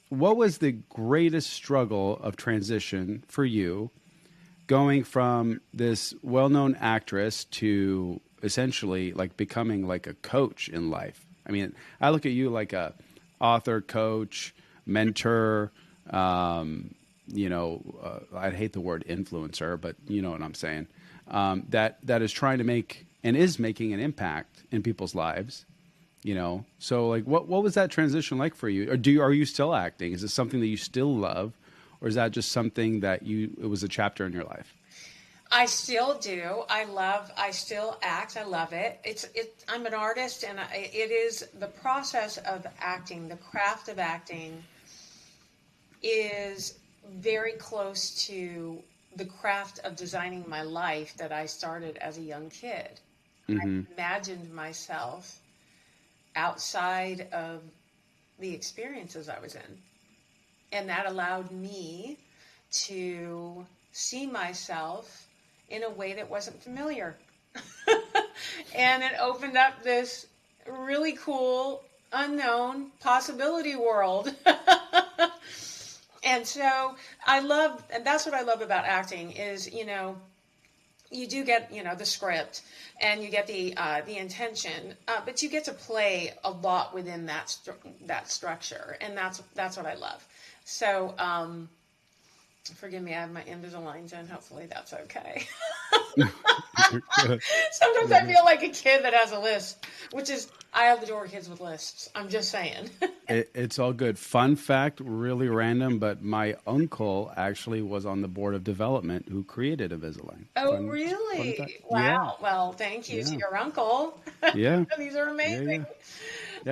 what was the greatest struggle of transition for you going from this well-known actress to essentially like becoming like a coach in life? I mean, I look at you like a author, coach, mentor, I hate the word influencer, but you know what I'm saying. That is trying to make and is making an impact in people's lives. So like, what was that transition like for you? Or are you still acting? Is it something that you still love, or is that just something that it was a chapter in your life? I still do. I still act. I love it. I'm an artist, and it is the process of acting, the craft of acting is very close to the craft of designing my life that I started as a young kid. I Mm-hmm. imagined myself outside of the experiences I was in. And that allowed me to see myself in a way that wasn't familiar. And it opened up this really cool, unknown possibility world. And so and that's what I love about acting is, you do get, the script and you get the intention, but you get to play a lot within that structure. And that's what I love. So, forgive me, I have my Invisaligns in. Hopefully that's okay. You're good. Sometimes You're I good. feel like a kid that has a lisp, which is, I adore kids with lisps. I'm just saying. It's all good. Fun fact, really random, but my uncle actually was on the board of development who created Invisalign. Oh, Fun fact. really? Yeah, Wow. Well, thank you to yeah, your uncle. yeah, These are yeah, amazing. yeah.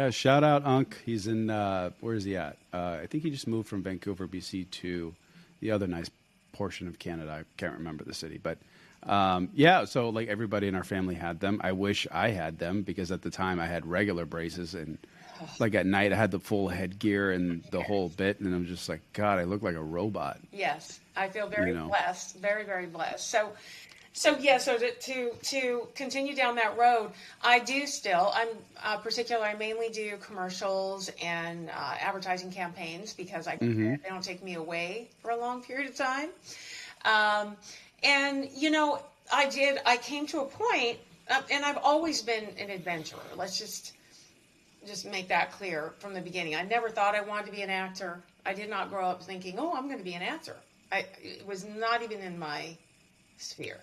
Yeah, shout out Unc. He's in where is he at? I think he just moved from Vancouver, BC to the other nice portion of Canada. I can't remember the city, but yeah, so like everybody in our family had them. I wish I had them because at the time I had regular braces and like at night I had the full headgear and the whole bit and I'm just like, God, I look like a robot, Yes, I feel you very know. blessed, very, very blessed. So yeah, so to continue down that road, I do still. I'm particular. I mainly do commercials and advertising campaigns because Mm-hmm. they don't take me away for a long period of time. Um, and I came to a point, and I've always been an adventurer. Let's just make that clear from the beginning. I never thought I wanted to be an actor. I did not grow up thinking, oh, I'm going to be an actor. It was not even in my sphere.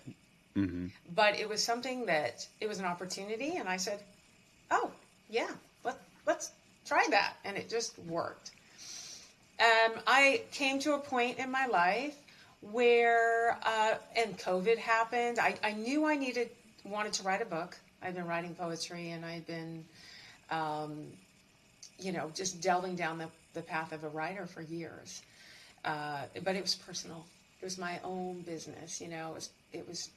Mm-hmm. But it was something that it was an opportunity, and I said, "Oh, yeah, let's try that," and it just worked. I came to a point in my life where, and COVID happened. I knew wanted to write a book. I'd been writing poetry, and I'd been, um, just delving down the path of a writer for years. But it was personal. It was my own business. It was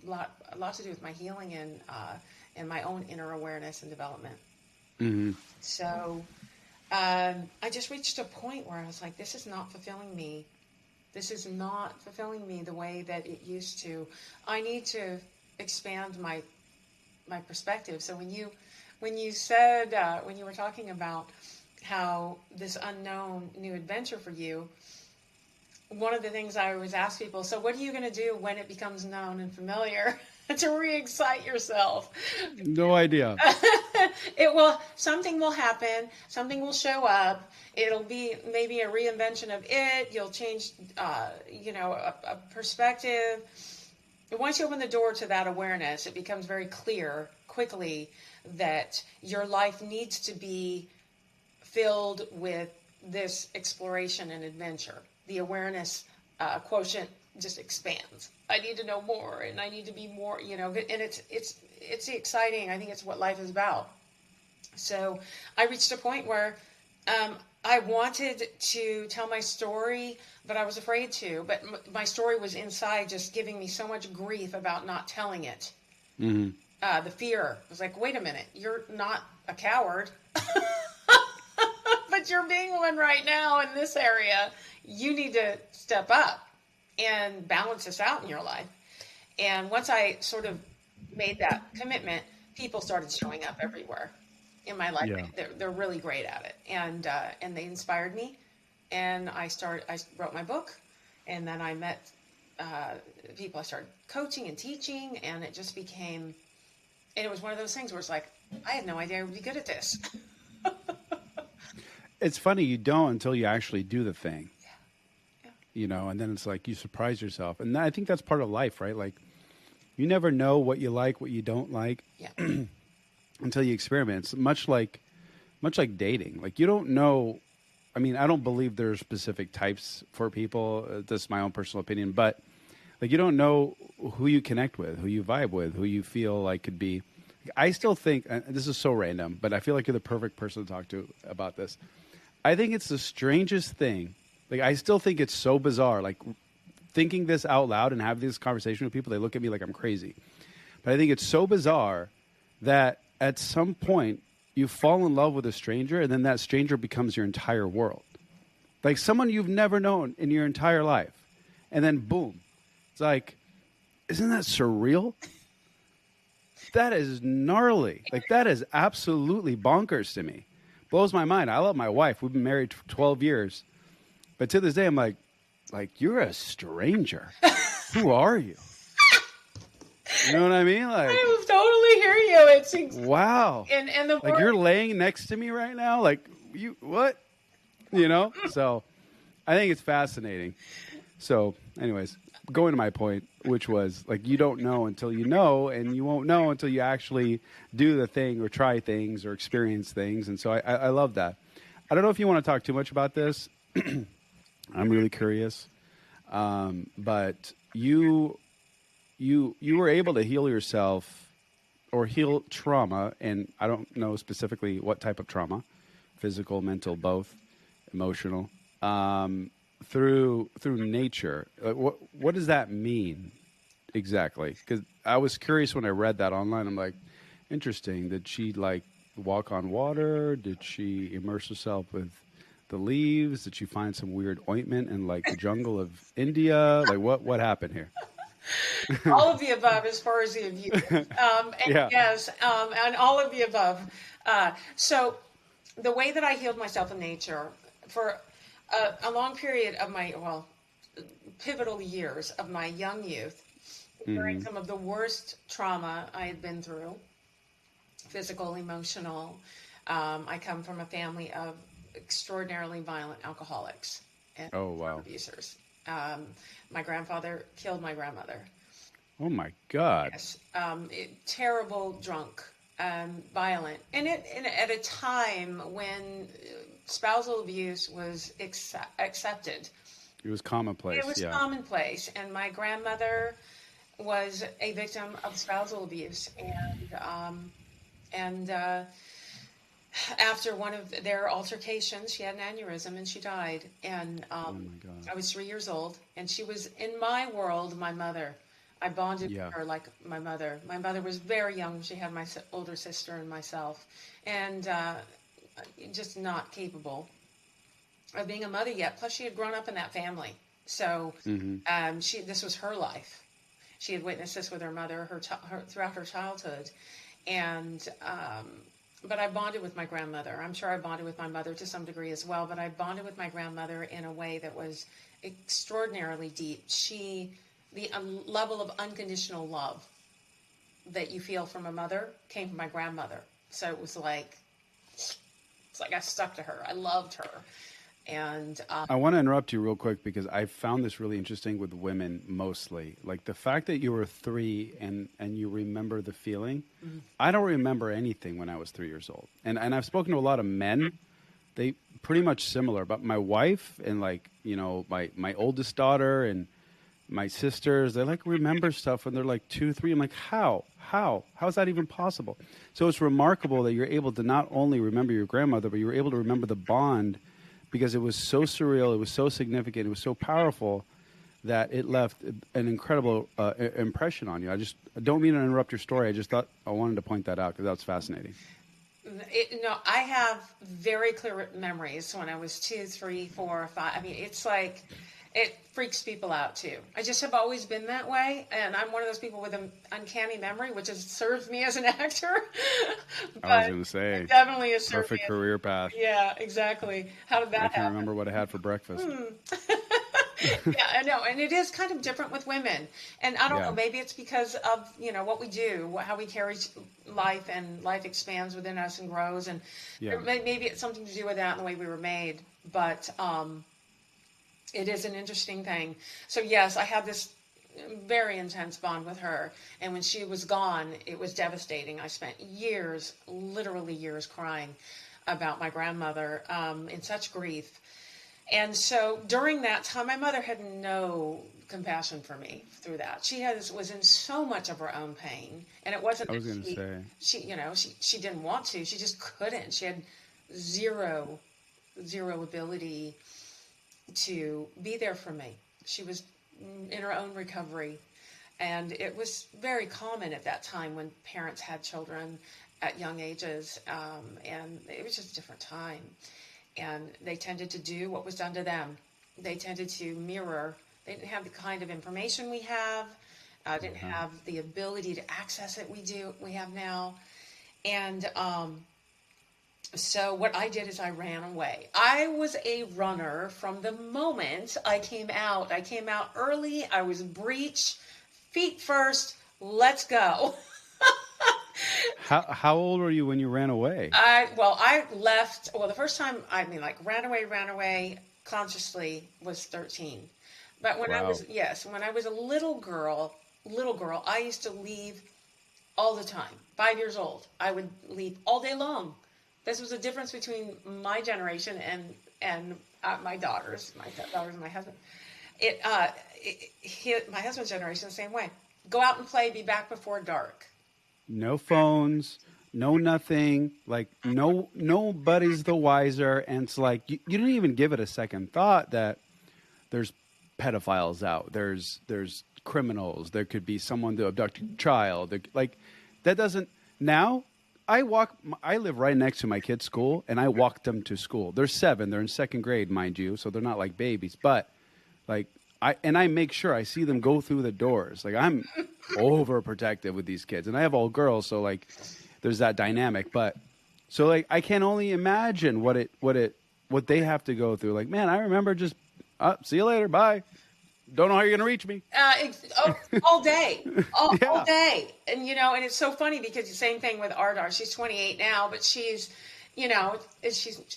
a lot to do with my healing and my own inner awareness and development. Mm-hmm. So I just reached a point where I was like, this is not fulfilling me. This is not fulfilling me the way that it used to. I need to expand my perspective. So when you said when you were talking about how this unknown new adventure for you, one of the things I always ask people, so what are you going to do when it becomes known and familiar to re-excite yourself? No idea. Something will happen, something will show up. It'll be maybe a reinvention of it. You'll change, a perspective. Once you open the door to that awareness, it becomes very clear quickly that your life needs to be filled with this exploration and adventure. The awareness quotient just expands. I need to know more, and I need to be more. And it's exciting. I think it's what life is about. So I reached a point where I wanted to tell my story, but I was afraid to. But my story was inside, just giving me so much grief about not telling it. Mm-hmm. The fear was like, wait a minute, you're not a coward. But you're being one right now in this area. You need to step up and balance this out in your life. And once I sort of made that commitment, people started showing up everywhere in my life. Yeah. They're really great at it, and they inspired me. and I wrote my book, and then I met people. I started coaching and teaching, and it just became, and it was one of those things where it's like, I had no idea I would be good at this. It's funny, you don't until you actually do the thing, Yeah. you know, and then it's like you surprise yourself. And I think that's part of life, right? Like, you never know what you like, what you don't like Yeah. until you experiment. It's much like dating. Like, you don't know. I mean, I don't believe there's specific types for people. This is my own personal opinion, but like, you don't know who you connect with, who you vibe with, who you feel like could be. I still think, and this is so random, but I feel like you're the perfect person to talk to about this. I think it's the strangest thing. Like, I still think it's so bizarre. Like, thinking this out loud and having this conversation with people, they look at me like I'm crazy. But I think it's so bizarre that at some point you fall in love with a stranger, and then that stranger becomes your entire world. Like someone you've never known in your entire life. And then boom. It's like, isn't that surreal? That is gnarly. Like, that is absolutely bonkers to me. Blows my mind. I love my wife. We've been married 12 years. But to this day, I'm like, you're a stranger. Who are you? You know what I mean? Like, I totally hear you. It's wow. And the like, you're laying next to me right now. Like, you, what? You know? So I think it's fascinating. So anyways, going to my point, which was like, you don't know until you know, and you won't know until you actually do the thing or try things or experience things. And so I love that. I don't know if you want to talk too much about this. I'm really curious. But you were able to heal yourself or heal trauma. And I don't know specifically what type of trauma, physical, mental, both, emotional, through nature. Like, what does that mean exactly? Because I was curious when I read that online. I'm like, interesting. Did she like walk on water? Did she immerse herself with the leaves? Did she find some weird ointment in like the jungle of India? Like, what happened here? all of the above as far as the abuse. And Yeah. yes, and all of the above. So the way that I healed myself in nature for a long period of my, pivotal years of my young youth, during some of the worst trauma I had been through, physical, emotional. I come from a family of extraordinarily violent alcoholics and Oh, wow. drug abusers. My grandfather killed my grandmother. Oh my God. Yes, terrible drunk, violent, and at a time when spousal abuse was accepted. It was commonplace. It was Yeah. commonplace, and my grandmother was a victim of spousal abuse, and after one of their altercations, she had an aneurysm and she died. And Oh my God. I was 3 years old, and she was in my world, my mother. I bonded Yeah. with her like my mother. My mother was very young. She had my older sister and myself, and just not capable of being a mother yet. Plus, she had grown up in that family, so this was her life. She had witnessed this with her mother throughout her childhood, and but I bonded with my grandmother. I'm sure I bonded with my mother to some degree as well, but I bonded with my grandmother in a way that was extraordinarily deep. The level of unconditional love that you feel from a mother came from my grandmother. So it's like I stuck to her. I loved her. And I want to interrupt you real quick because I found this really interesting with women mostly. Like the fact that you were 3 and you remember the feeling. I don't remember anything when I was 3 years old. And I've spoken to a lot of men. They pretty much similar. But my wife and like, you know, my oldest daughter and my sisters, they like remember stuff when they're like 2, 3. I'm like, how is that even possible? So it's remarkable that you're able to not only remember your grandmother, but you were able to remember the bond because it was so surreal, it was so significant, it was so powerful that it left an incredible impression on you. I don't mean to interrupt your story. I just thought I wanted to point that out because that was fascinating. I have very clear memories when I was 2, 3, 4, 5. I mean, it's like it freaks people out too. I just have always been that way, and I'm one of those people with an uncanny memory, which has served me as an actor. I was But going to say, it definitely has served me. perfect career path. Yeah, exactly. How did I that can happen? remember what I had for breakfast. Yeah, I know, and it is kind of different with women. And I don't know, Yeah. maybe it's because of what we do, how we carry life, and life expands within us and grows, and Yeah. maybe it's something to do with that and the way we were made. But it is an interesting thing. So yes, I had this very intense bond with her, and when she was gone, it was devastating. I spent years, literally years, crying about my grandmother, in such grief. And so during that time, my mother had no compassion for me through that. Was in so much of her own pain, and it wasn't I that was going to say, she didn't want to. She just couldn't. She had zero ability to be there for me. She was in her own recovery, and it was very common at that time when parents had children at young ages, and it was just a different time. And they tended to do what was done to them. They tended to mirror. They didn't have the kind of information we have. Didn't have the ability to access it we have now. And so what I did is I ran away. I was a runner from the moment I came out. I came out early. I was breech, feet first. Let's go. how old were you when you ran away? I left. Well, the first time ran away consciously was 13. But when Wow. when I was a little girl, I used to leave all the time. 5 years old, I would leave all day long. This was the difference between my generation and my daughters, and my husband. My husband's generation the same way. Go out and play. Be back before dark. No phones, no nothing. Like nobody's the wiser, and it's like you didn't even give it a second thought that there's pedophiles out. There's criminals. There could be someone to abduct a child. Like that doesn't now. I live right next to my kids' school, and I walk them to school. They're 7. They're in second grade, mind you, so they're not like babies. But like I make sure I see them go through the doors. Like I'm overprotective with these kids, and I have all girls, so like there's that dynamic. But so like I can only imagine what they have to go through. Like man, I remember just see you later, bye. Don't know how you're gonna reach me. All day, all Yeah. day, and and it's so funny because the same thing with our daughter. She's 28 now, but she's,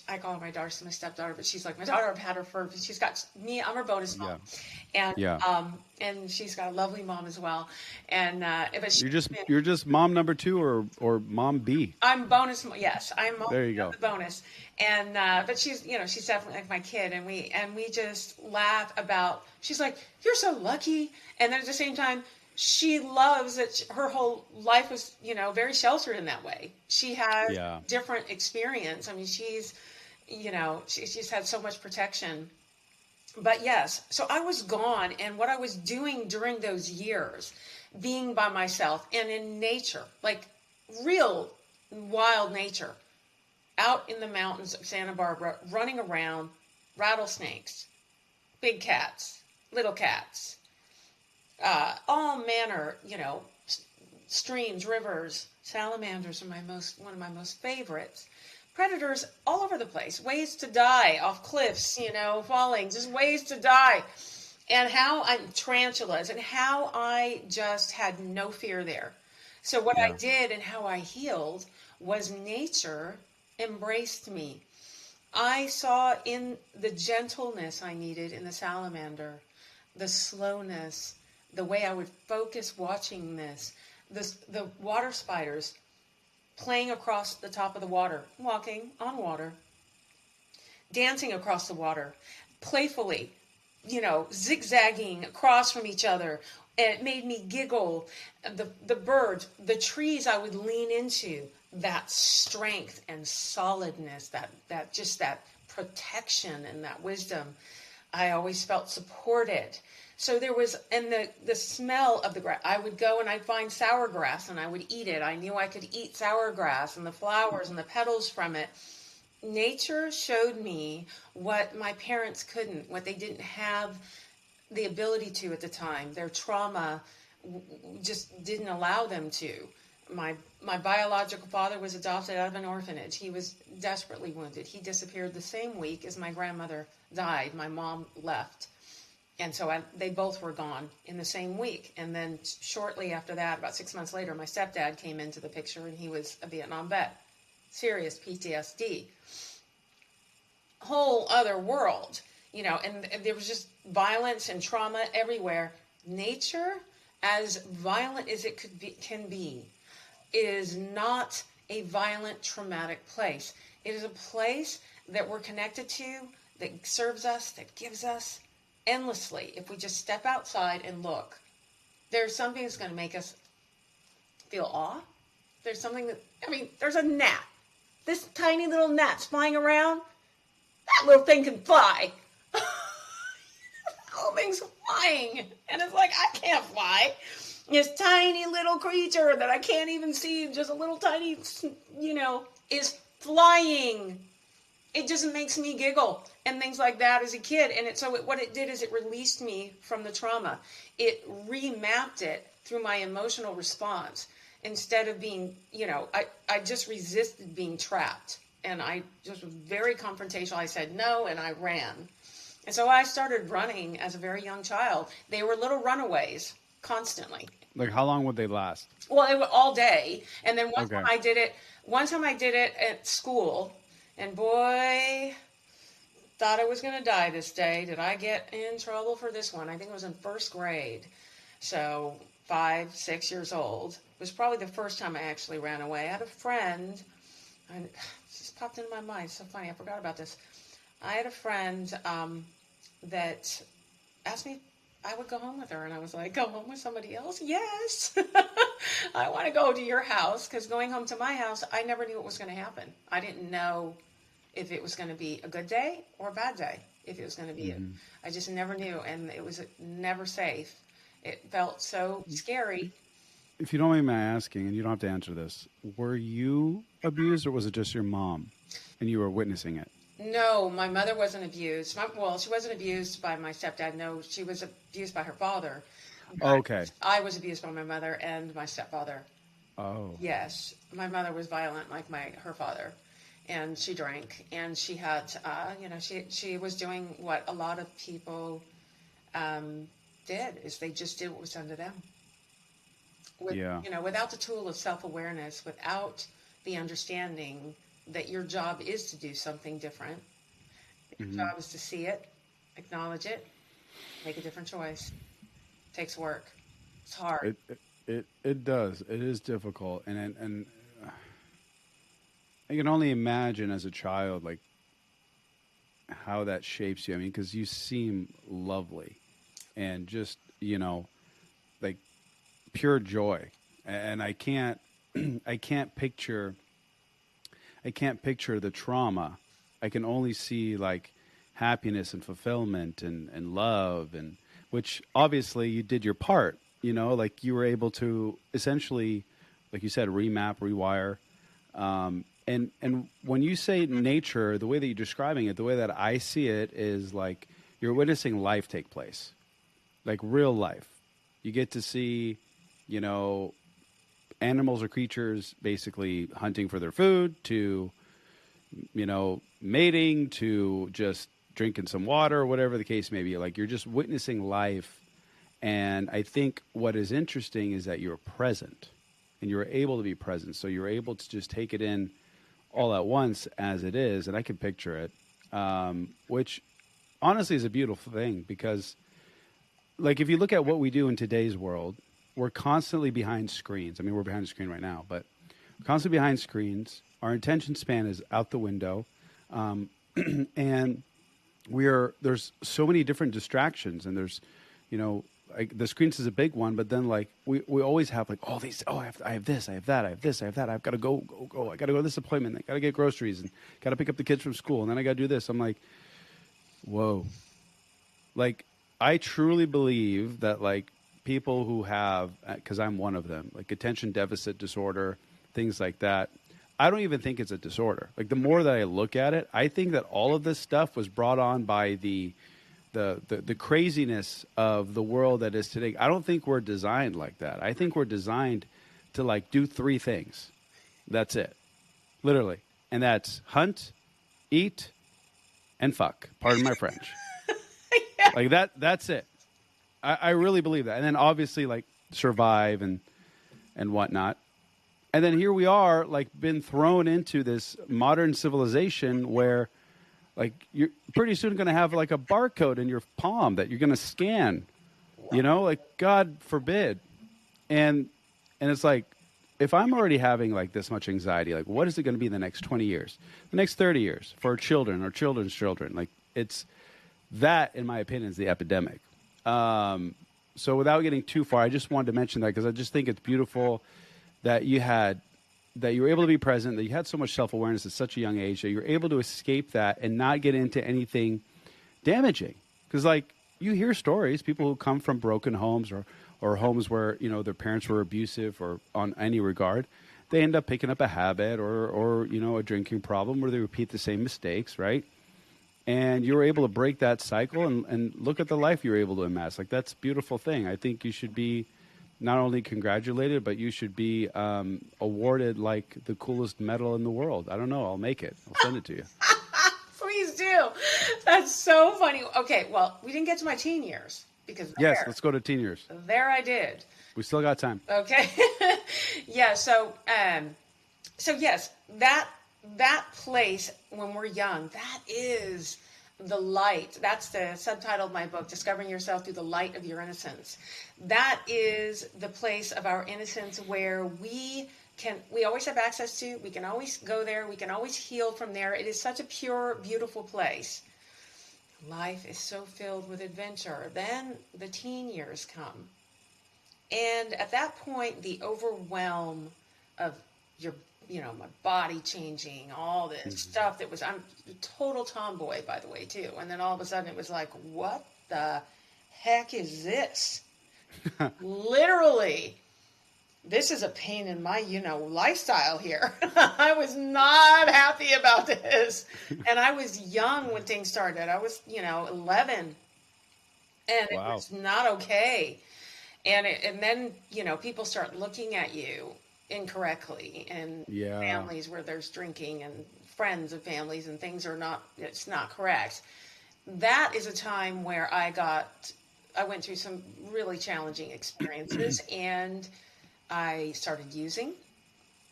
I call her my daughter, she's my stepdaughter, but she's like my daughter. I've had her for. She's got me. I'm her bonus mom, and and she's got a lovely mom as well. And but You're just mom number 2 or mom B. I'm bonus. Yes, I'm. There you go. The bonus, and but she's she's definitely like my kid, and we just laugh about. She's like, you're so lucky, and then at the same time, she loves that her whole life was very sheltered in that way. She has different experience. I mean, she's she's had so much protection. But yes, so I was gone, and what I was doing during those years, being by myself and in nature, like real wild nature, out in the mountains of Santa Barbara, running around, rattlesnakes, big cats, little cats, all manner, streams, rivers, salamanders are one of my most favorites. Predators all over the place, ways to die off cliffs, falling, just ways to die. And tarantulas, and how I just had no fear there. So what I did and how I healed was nature embraced me. I saw in the gentleness I needed in the salamander, the slowness, the way I would focus watching the water spiders playing across the top of the water, walking on water, dancing across the water, playfully, zigzagging across from each other. And it made me giggle. The birds, the trees I would lean into, that strength and solidness, that just that protection and that wisdom. I always felt supported. So there was, and the smell of the grass. I would go and I'd find sour grass and I would eat it. I knew I could eat sour grass and the flowers and the petals from it. Nature showed me what my parents couldn't, what they didn't have the ability to at the time. Their trauma just didn't allow them to. My biological father was adopted out of an orphanage. He was desperately wounded. He disappeared the same week as my grandmother died. My mom left. And so they both were gone in the same week. And then shortly after that, about 6 months later, my stepdad came into the picture, and he was a Vietnam vet. Serious PTSD. Whole other world, and there was just violence and trauma everywhere. Nature, as violent as it can be, is not a violent, traumatic place. It is a place that we're connected to, that serves us, that gives us endlessly. If we just step outside and look, there's something that's going to make us feel awe. There's something there's a gnat. This tiny little gnat's flying around. That little thing can fly. That little thing's flying. And it's like, I can't fly. This tiny little creature that I can't even see, just a little tiny, is flying. It just makes me giggle and things like that as a kid. And what it did is it released me from the trauma. It remapped it through my emotional response. Instead of being, I just resisted being trapped. And I just was very confrontational. I said no, and I ran. And so I started running as a very young child. They were little runaways constantly. Like, how long would they last? Well, it was all day. And then one time I did it at school. And boy, thought I was going to die this day. Did I get in trouble for this one? I think it was in first grade. So 5, 6 years old. It was probably the first time I actually ran away. I had a friend, and it just popped into my mind. It's so funny. I forgot about this. I had a friend that asked me if I would go home with her. And I was like, go home with somebody else? Yes. I want to go to your house, because going home to my house, I never knew what was going to happen. I didn't know if it was going to be a good day or a bad day, if it was going to be I just never knew. And it was never safe. It felt so scary. If you don't mind my asking, and you don't have to answer this, were you abused, or was it just your mom and you were witnessing it? No, my mother wasn't abused. She wasn't abused by my stepdad. No, she was abused by her father. Okay. I was abused by my mother and my stepfather. Oh. Yes. My mother was violent like her father. And she drank. And she had, she was doing what a lot of people did, is they just did what was done to them. Without the tool of self-awareness, without the understanding that your job is to do something different. Your job is to see it, acknowledge it, make a different choice. It takes work. It's hard. It does. It is difficult, and I can only imagine as a child, like, how that shapes you. I mean, because you seem lovely, and just like pure joy, and I can't picture the trauma. I can only see like happiness and fulfillment and love, and which obviously you did your part, like you were able to essentially, like you said, remap, rewire. And when you say nature, the way that you're describing it, the way that I see it is like you're witnessing life take place, like real life. You get to see, animals or creatures basically hunting for their food, to, mating, to just drinking some water, or whatever the case may be. Like, you're just witnessing life. And I think what is interesting is that you're present, and you're able to be present. So you're able to just take it in all at once as it is. And I can picture it, which honestly is a beautiful thing, because like, if you look at what we do in today's world, we're constantly behind screens. I mean, we're behind a screen right now, but we're constantly behind screens. Our attention span is out the window. And there's so many different distractions, and there's, like, the screens is a big one, but then like we always have like all these, I have this, I have that, I have this, I have that. I've got to go. I got to go to this appointment. I got to get groceries, and got to pick up the kids from school. And then I got to do this. I'm like, whoa. Like, I truly believe that like people who have, because I'm one of them, like attention deficit disorder, things like that, I don't even think it's a disorder. Like, the more that I look at it, I think that all of this stuff was brought on by the the craziness of the world that is today. I don't think we're designed like that. I think we're designed to like do three things. That's it, literally, and that's hunt, eat, and fuck. Pardon my French. Yeah. Like that. That's it. I really believe that. And then obviously like survive and whatnot. And then here we are, like, been thrown into this modern civilization where, like, you're pretty soon going to have like a barcode in your palm that you're going to scan. You know, like, God forbid. And it's like, if I'm already having like this much anxiety, like, what is it going to be the next 20 years, the next 30 years for our children or children's children? Like, it's that, in my opinion, is the epidemic. So without getting too far, I just wanted to mention that because I just think it's beautiful that you were able to be present, that you had so much self-awareness at such a young age, that you're able to escape that and not get into anything damaging. Because, like, you hear stories, people who come from broken homes or homes where, you know, their parents were abusive or on any regard, they end up picking up a habit or you know, a drinking problem where they repeat the same mistakes, right? And you were able to break that cycle and look at the life you were able to amass. Like, that's a beautiful thing. I think you should be not only congratulated, but you should be awarded like the coolest medal in the world. I don't know. I'll make it. I'll send it to you. Please do. That's so funny. Okay, well, we didn't get to my teen years because Yes, let's go to teen years. There I did. We still got time. Okay. Yeah. So yes, that place when we're young, that is the light. That's the subtitle of my book, Discovering Yourself Through the Light of Your Innocence. That is the place of our innocence where we always have access to, we can always go there, we can always heal from there. It is such a pure, beautiful place. Life is so filled with adventure. Then the teen years come. And at that point, the overwhelm of your, my body changing, all this stuff I'm a total tomboy, by the way, too. And then all of a sudden it was like, what the heck is this? Literally, this is a pain in my, lifestyle here. I was not happy about this. And I was young when things started. I was, 11. And It was not okay. And then, people start looking at you incorrectly, and families where there's drinking and friends of families and things it's not correct. That is a time where I went through some really challenging experiences and I started using.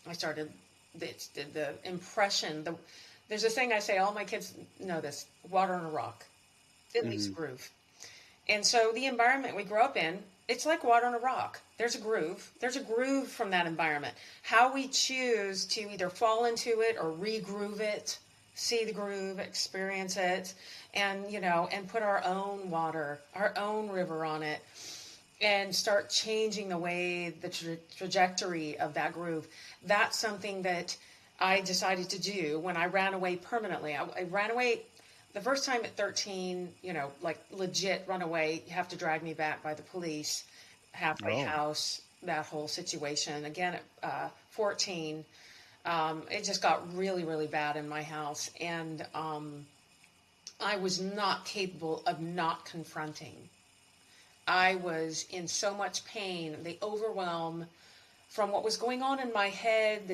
I started the impression. There's a thing I say, all my kids know this: water on a rock, at least groove. And so the environment we grew up in, it's like water on a rock. There's a groove. There's a groove from that environment. How we choose to either fall into it or re-groove it, see the groove, experience it, and put our own water, our own river on it, and start changing the way the trajectory of that groove. That's something that I decided to do when I ran away permanently. I ran away the first time at 13, like legit run away. You have to drag me back by the police, halfway house, that whole situation. Again, at 14, it just got really, really bad in my house. And I was not capable of not confronting. I was in so much pain, the overwhelm from what was going on in my head,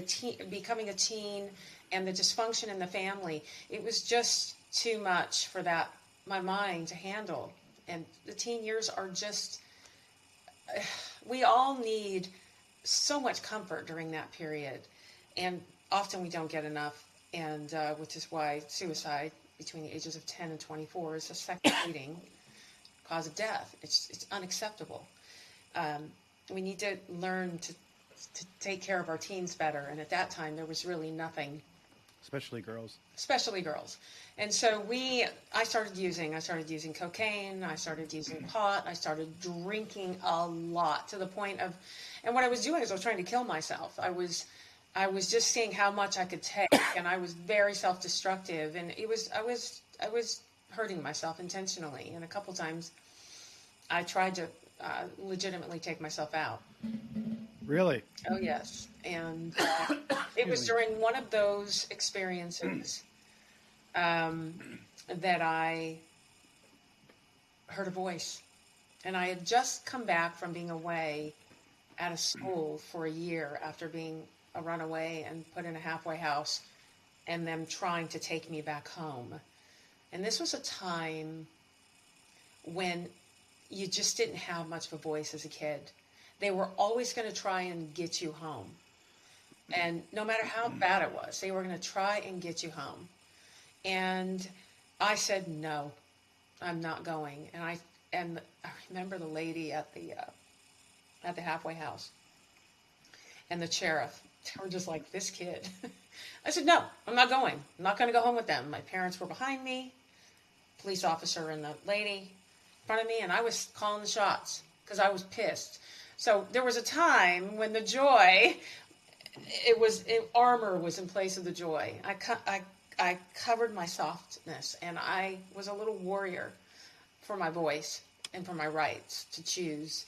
becoming a teen, and the dysfunction in the family. It was just too much for my mind to handle. And the teen years are just, we all need so much comfort during that period. And often we don't get enough. And which is why suicide between the ages of 10 and 24 is a second leading cause of death. It's unacceptable. We need to learn to take care of our teens better. And at that time, there was really nothing. Especially girls. And so I started using cocaine, I started using pot, I started drinking a lot to the point of, and what I was doing is I was trying to kill myself. I was just seeing how much I could take, and I was very self-destructive, and I was hurting myself intentionally. And a couple times I tried to legitimately take myself out. Really? Oh, yes. And it was during one of those experiences that I heard a voice. And I had just come back from being away at a school for a year after being a runaway and put in a halfway house and them trying to take me back home. And this was a time when you just didn't have much of a voice as a kid. They were always going to try and get you home. And no matter how bad it was, they were going to try and get you home. And I said, no, I'm not going. And I remember the lady at the halfway house and the sheriff. They were just like, this kid. I said, no, I'm not going. I'm not going to go home with them. My parents were behind me, police officer and the lady in front of me, and I was calling the shots because I was pissed. So there was a time when the joy, armor was in place of the joy. I covered my softness, and I was a little warrior for my voice and for my rights to choose.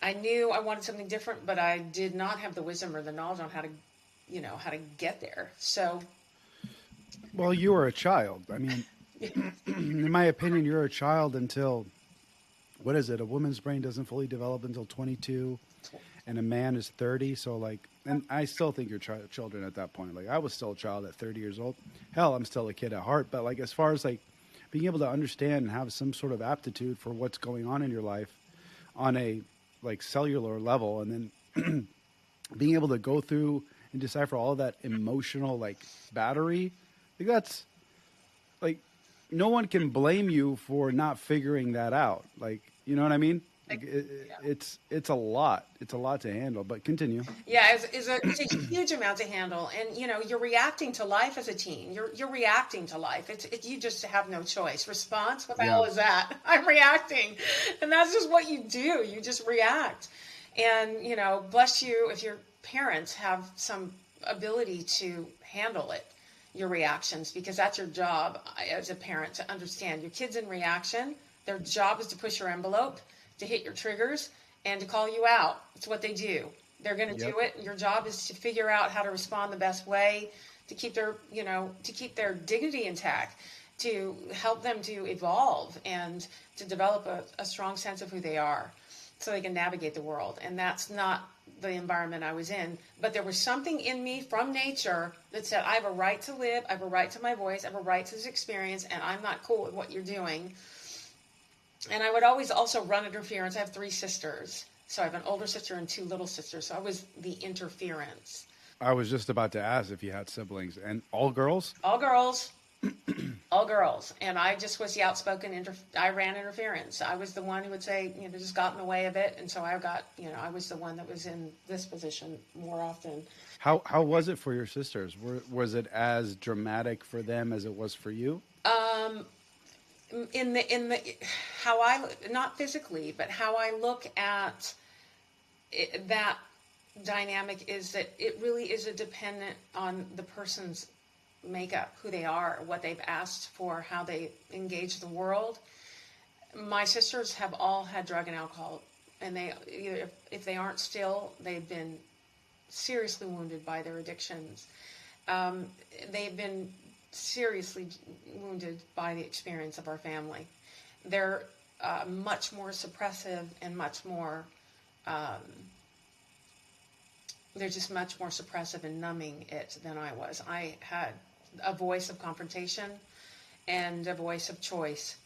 I knew I wanted something different, but I did not have the wisdom or the knowledge on how to get there. So, well, you were a child. I mean, in my opinion, you're a child until, what is it? A woman's brain doesn't fully develop until 22, and a man is 30. So, like, and I still think you're children at that point. Like, I was still a child at 30 years old. Hell, I'm still a kid at heart. But, like, as far as, like, being able to understand and have some sort of aptitude for what's going on in your life on a, like, cellular level, and then being able to go through and decipher all of that emotional, like, battery, like, that's, like, no one can blame you for not figuring that out. Like, you know what I mean? Like, it's a lot. It's a lot to handle, but continue. Yeah, it's a huge amount to handle. And, you're reacting to life as a teen. You're reacting to life. You just have no choice. Response? What the hell is that? I'm reacting. And that's just what you do. You just react. And, bless you if your parents have some ability to handle it, your reactions, because that's your job as a parent to understand. Your kid's in reaction. Their job is to push your envelope, to hit your triggers, and to call you out. It's what they do. They're going to do it. Your job is to figure out how to respond the best way, to keep their dignity intact, to help them to evolve and to develop a strong sense of who they are so they can navigate the world. And that's not the environment I was in. But there was something in me from nature that said, I have a right to live, I have a right to my voice, I have a right to this experience, and I'm not cool with what you're doing. And I would always also run interference. I have 3 sisters. So I have an older sister and 2 little sisters. So I was the interference. I was just about to ask if you had siblings. And all girls? All girls. All girls. And I just was the outspoken, I ran interference. I was the one who would say, just got in the way of it. And so I was the one that was in this position more often. How was it for your sisters? Was it as dramatic for them as it was for you? In the how I, not physically, but how I look at it, that dynamic is that it really is a dependent on the person's makeup, who they are, what they've asked for, how they engage the world. My sisters have all had drug and alcohol, and if they aren't still, they've been seriously wounded by their addictions. They've been seriously wounded by the experience of our family. They're much more suppressive and much more, they're just much more suppressive and numbing it than I was. I had a voice of confrontation and a voice of choice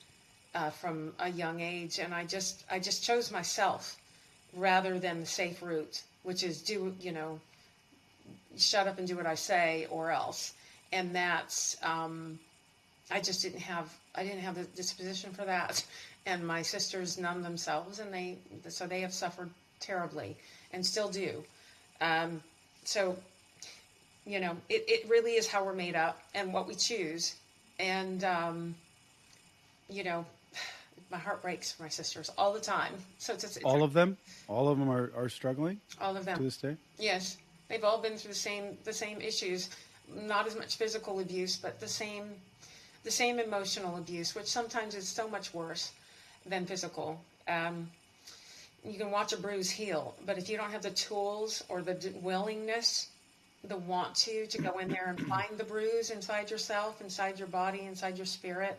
from a young age, and I just chose myself rather than the safe route, which is shut up and do what I say or else. And that's, I didn't have the disposition for that. And my sisters numbed themselves, and so they have suffered terribly and still do. So, it really is how we're made up and what we choose. And, my heart breaks for my sisters all the time. So it's all of them are struggling. All of them to this day. Yes, they've all been through the same issues. Not as much physical abuse, but the same emotional abuse, which sometimes is so much worse than physical. You can watch a bruise heal, but if you don't have the tools or the willingness, the want to go in there and find the bruise inside yourself, inside your body, inside your spirit,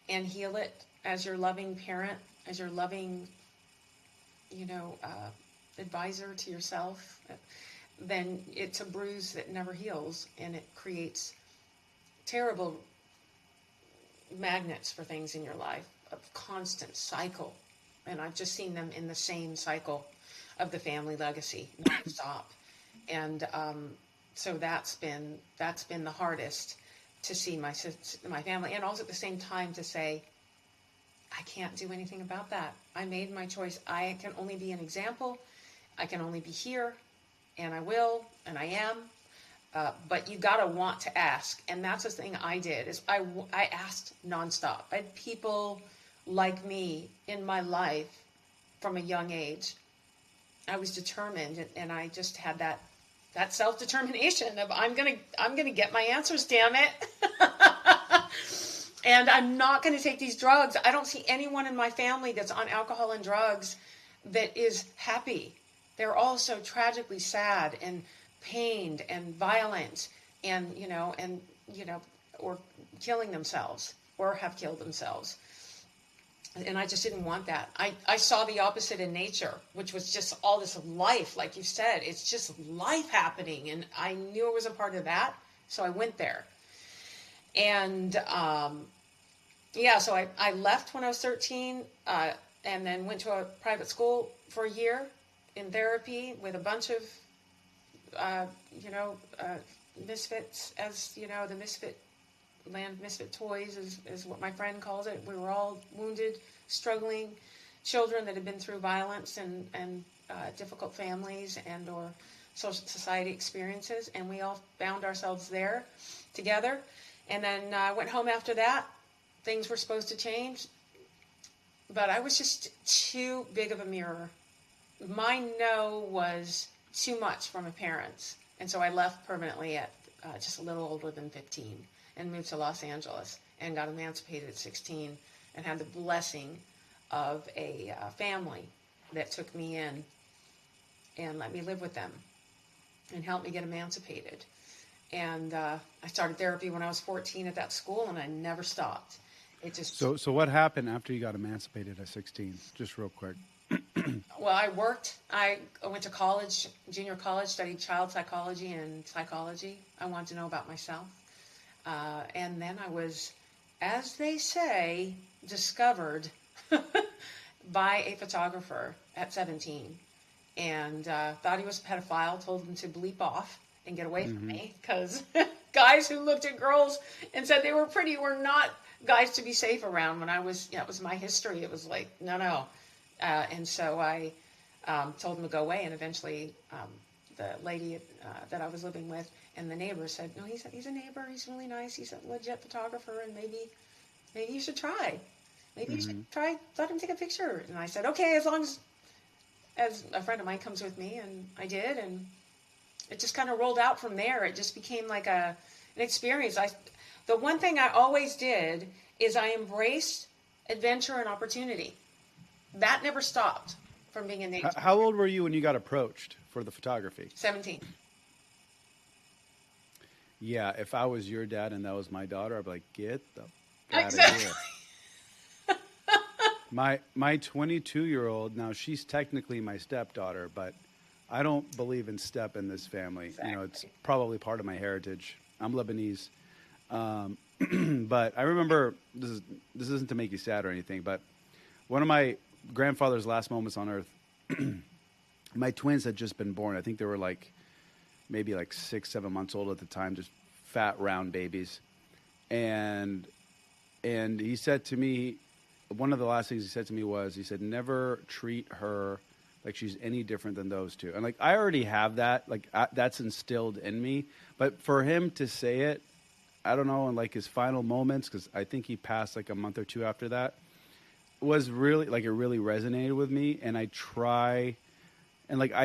and heal it, as your loving parent, as your loving, advisor to yourself, then it's a bruise that never heals, and it creates terrible magnets for things in your life, a constant cycle. And I've just seen them in the same cycle of the family legacy, non-stop. And so that's been the hardest, to see my family, and also at the same time to say, I can't do anything about that. I made my choice. I can only be an example. I can only be here, and I will, and I am. But you gotta want to ask, and that's the thing I did. Is I asked nonstop. I had people like me in my life from a young age. I was determined, and I just had that self-determination of I'm gonna get my answers, damn it. And I'm not going to take these drugs. I don't see anyone in my family that's on alcohol and drugs that is happy. They're all so tragically sad and pained and violent, and or killing themselves or have killed themselves. And I just didn't want that. I saw the opposite in nature, which was just all this life, like you said. It's just life happening, and I knew it was a part of that, so I went there. And so I left when I was 13, and then went to a private school for a year in therapy with a bunch of, misfits, as the misfit toys is what my friend calls it. We were all wounded, struggling children that had been through violence and difficult families and or social society experiences, and we all found ourselves there together. And then I went home after that. Things were supposed to change, but I was just too big of a mirror. My no was too much from my parents, and so I left permanently at just a little older than 15 and moved to Los Angeles and got emancipated at 16 and had the blessing of a family that took me in and let me live with them and helped me get emancipated. And I started therapy when I was 14 at that school, and I never stopped. It just So what happened after you got emancipated at 16? Just real quick. Well, I worked. I went to college, junior college, studied child psychology and psychology. I wanted to know about myself. And then I was, as they say, discovered by a photographer at 17. And thought he was a pedophile, told him to bleep off and get away from me, because guys who looked at girls and said they were pretty were not guys to be safe around. When I was, it was my history. It was like, no. And so I told him to go away, and eventually the lady that I was living with and the neighbor said, no, he's a neighbor. He's really nice. He's a legit photographer, and maybe you should try. Maybe you should try, let him take a picture. And I said, okay, as long as a friend of mine comes with me, and I did, and it just kind of rolled out from there. It just became like an experience. The one thing I always did is I embraced adventure and opportunity. That never stopped from being in nature. How old were you when you got approached for the photography? 17. Yeah, if I was your dad and that was my daughter, I'd be like, get the out of here. My 22-year-old, now she's technically my stepdaughter, but I don't believe in step in this family. Exactly. It's probably part of my heritage. I'm Lebanese. But I remember, this isn't to make you sad or anything, but one of my grandfather's last moments on earth, my twins had just been born. I think they were maybe 6-7 months old at the time, just fat, round babies. And he said to me, one of the last things he said to me was, he said, never treat her like she's any different than those two. And I already have that, that's instilled in me. But for him to say it, I don't know, in his final moments, because I think he passed a month or two after that, was really, it really resonated with me. And I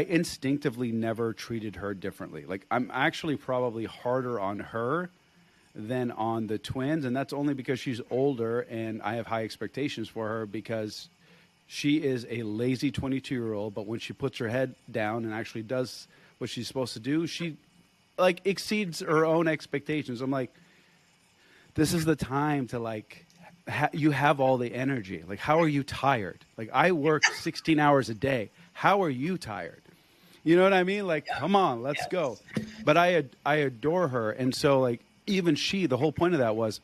instinctively never treated her differently. I'm actually probably harder on her than on the twins. And that's only because she's older and I have high expectations for her, because she is a lazy 22-year-old, but when she puts her head down and actually does what she's supposed to do, she exceeds her own expectations. I'm like, this is the time to you have all the energy. Like, how are you tired? Like, I work 16 hours a day. How are you tired? You know what I mean? Like, come on, let's go. Yes. But I adore her, and so like even she, the whole point of that was,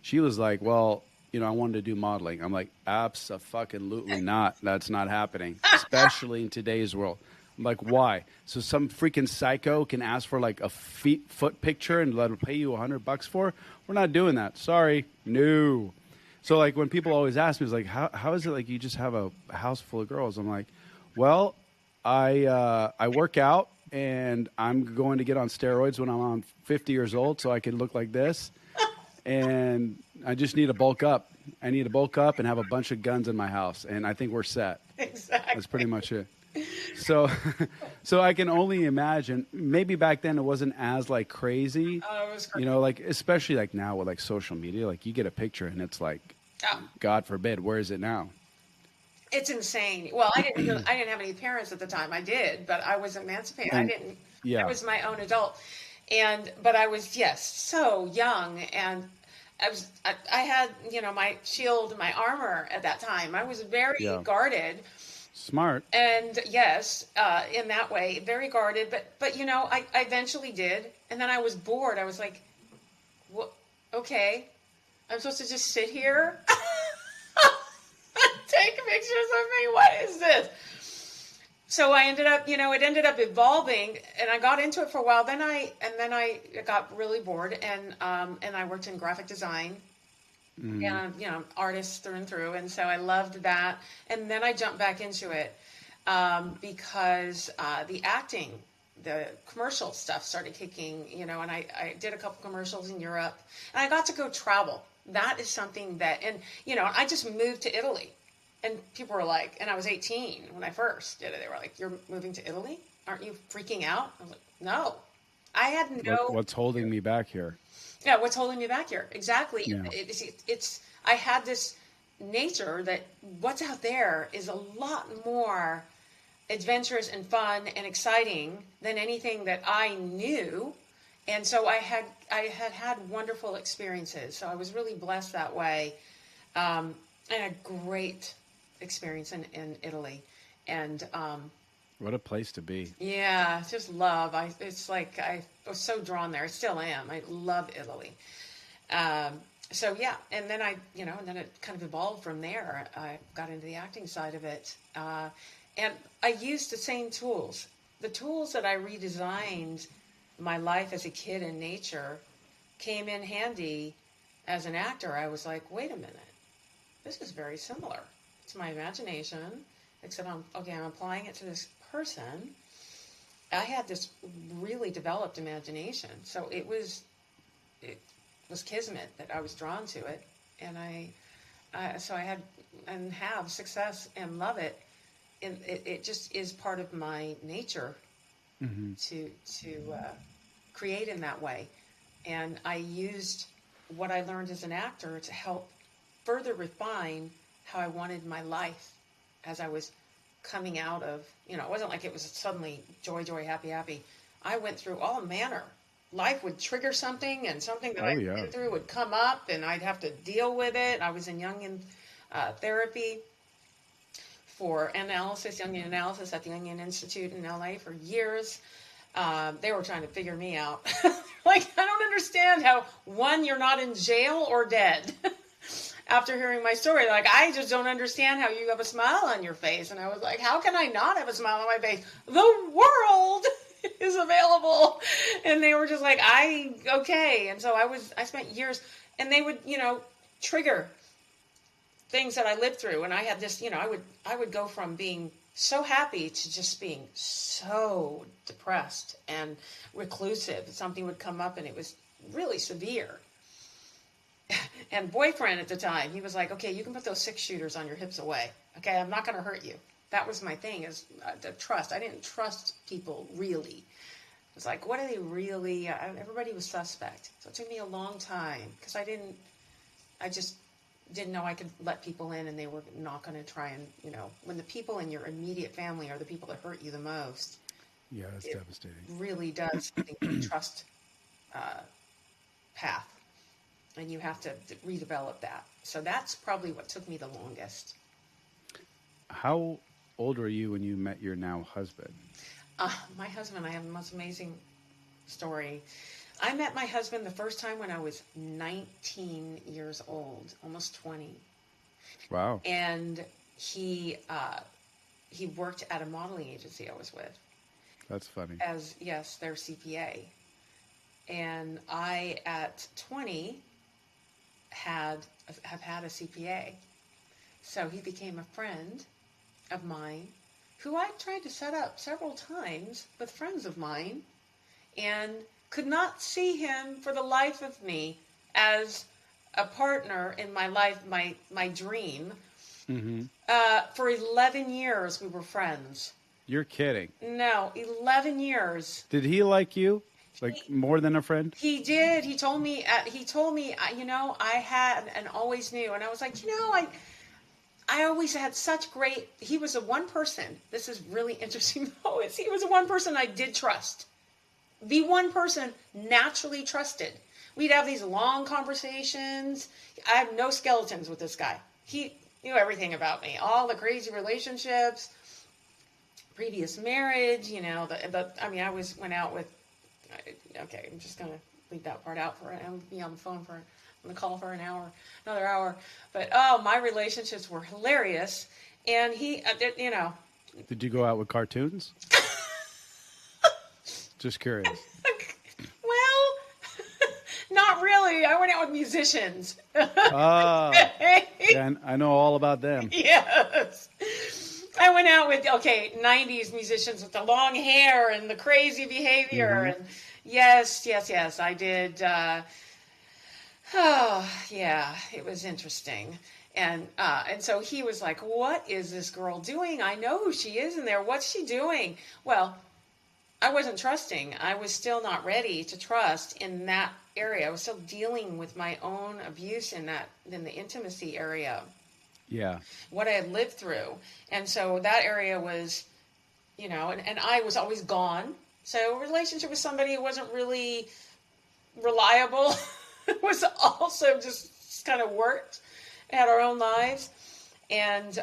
she was like, well, I wanted to do modeling. I'm like, abso-fucking-lutely not. That's not happening, especially in today's world. I'm like, why? So some freaking psycho can ask for like a foot picture and let him pay you $100 for? We're not doing that. Sorry, no. So like when people always ask me, it's like, how is it like you just have a house full of girls? I'm like, well, I work out and I'm going to get on steroids when I'm on 50 years old so I can look like this. And I just need to bulk up. I need to bulk up and have a bunch of guns in my house, and I think we're set. Exactly. That's pretty much it. So, so I can only imagine. Maybe back then it wasn't as like crazy, Oh, it was crazy. like especially like now with like social media. Like you get a picture and it's like, Oh, God forbid, where is it now? it's insane. Well, I didn't have any parents at the time. I did, but I was emancipated. I And didn't. I yeah, was my own adult, but I was, yes, so young, and I had my shield, my armor at that time. I was very yeah, guarded, smart. and yes, in that way, very guarded. But I eventually did, and then I was bored. I was like, "What? Okay, I'm supposed to just sit here." Take pictures of me. What is this? So I ended up, it ended up evolving, and I got into it for a while. Then I got really bored, and I worked in graphic design, Mm, and artist through and through, and so I loved that. And then I jumped back into it because the acting, the commercial stuff started kicking, and I did a couple commercials in Europe, and I got to go travel. That is something that, and I just moved to Italy. And people were like, and I was 18 when I first did it. They were like, "You're moving to Italy? Aren't you freaking out?" I was like, "No, I had no." what's holding me back here? Yeah, what's holding me back here? Exactly. Yeah. It's. I had this nature that what's out there is a lot more adventurous and fun and exciting than anything that I knew. And so I had wonderful experiences. So I was really blessed that way, and a great experience in Italy. And What a place to be. yeah, just love. It's like I was so drawn there. I still am. I love Italy. Um, so yeah, and then and then it kind of evolved from there. I got into the acting side of it, and I used the same tools. The tools that I redesigned my life as a kid in nature came in handy as an actor. I was like, wait a minute, this is very similar to my imagination, except I'm applying it to this person. I had this really developed imagination, so it was kismet that I was drawn to it, and so I had and have success and love it, and it just is part of my nature Hmm. to create in that way, and I used what I learned as an actor to help further refine how I wanted my life as I was coming out of, it wasn't like it was suddenly joy, joy, happy, happy. I went through all manner. Life would trigger something, and something that Oh I'd yeah. been through would come up, and I'd have to deal with it. I was in Jungian therapy for Jungian analysis at the Jungian Institute in LA for years. They were trying to figure me out. Like, I don't understand how, one, you're not in jail or dead. After hearing my story, like, I just don't understand how you have a smile on your face. And I was like, how can I not have a smile on my face? The world is available. And they were just like, okay. And so I spent years, and they would, trigger things that I lived through. And I had this, I would go from being so happy to just being so depressed and reclusive. Something would come up and it was really severe. And boyfriend at the time, he was like, okay, you can put those 6-shooters on your hips away. Okay, I'm not going to hurt you. That was my thing, is the trust. I didn't trust people, really. It was like, what are they really? Everybody was suspect. So it took me a long time because I just didn't know I could let people in, and they were not going to try and, when the people in your immediate family are the people that hurt you the most, Yeah, that's it devastating. really does, I think, the trust path. and you have to redevelop that. So that's probably what took me the longest. How old were you when you met your now husband? My husband, I have the most amazing story. I met my husband the first time when I was 19 years old, almost 20. Wow. And he worked at a modeling agency I was with That's funny. as, yes, their CPA. And I, at 20, have had a CPA. So he became a friend of mine who I tried to set up several times with friends of mine and could not see him for the life of me as a partner in my life, my dream. Mm-hmm. For 11 years, we were friends. You're kidding. No, 11 years. Did he like you? Like more than a friend? He did. He told me, I had and always knew. And I was like, I always had such great, he was the one person, this is really interesting though, he was the one person I did trust. The one person naturally trusted. We'd have these long conversations. I have no skeletons with this guy. He knew everything about me, all the crazy relationships, previous marriage, I always went out with, okay, I'm just going to leave that part out I'm going to be on the phone I'm going to call for another hour. But, my relationships were hilarious. And he, Did you go out with cartoons? Just curious. Well, not really. I went out with musicians. Ah, yeah, I know all about them. Yes. I went out with, 90s musicians with the long hair and the crazy behavior. Mm-hmm. And yes, I did. It was interesting. And so he was like, what is this girl doing? I know who she is in there. What's she doing? Well, I wasn't trusting. I was still not ready to trust in that area. I was still dealing with my own abuse in the intimacy area. Yeah. What I had lived through. And so that area was, and I was always gone. So a relationship with somebody who wasn't really reliable was also just kind of worked, had our own lives. And,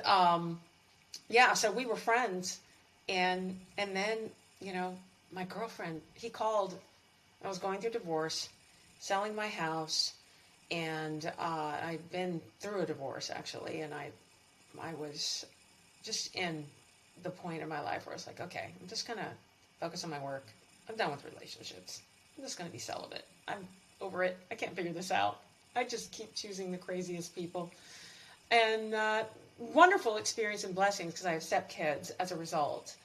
so we were friends. And then, my girlfriend, he called, I was going through divorce, selling my house, and I'd been through a divorce, actually, and I was just in the point in my life where I was like, okay, I'm just going to focus on my work. I'm done with relationships. I'm just going to be celibate. I'm over it. I can't figure this out. I just keep choosing the craziest people. And wonderful experience and blessings because I have stepkids as a result,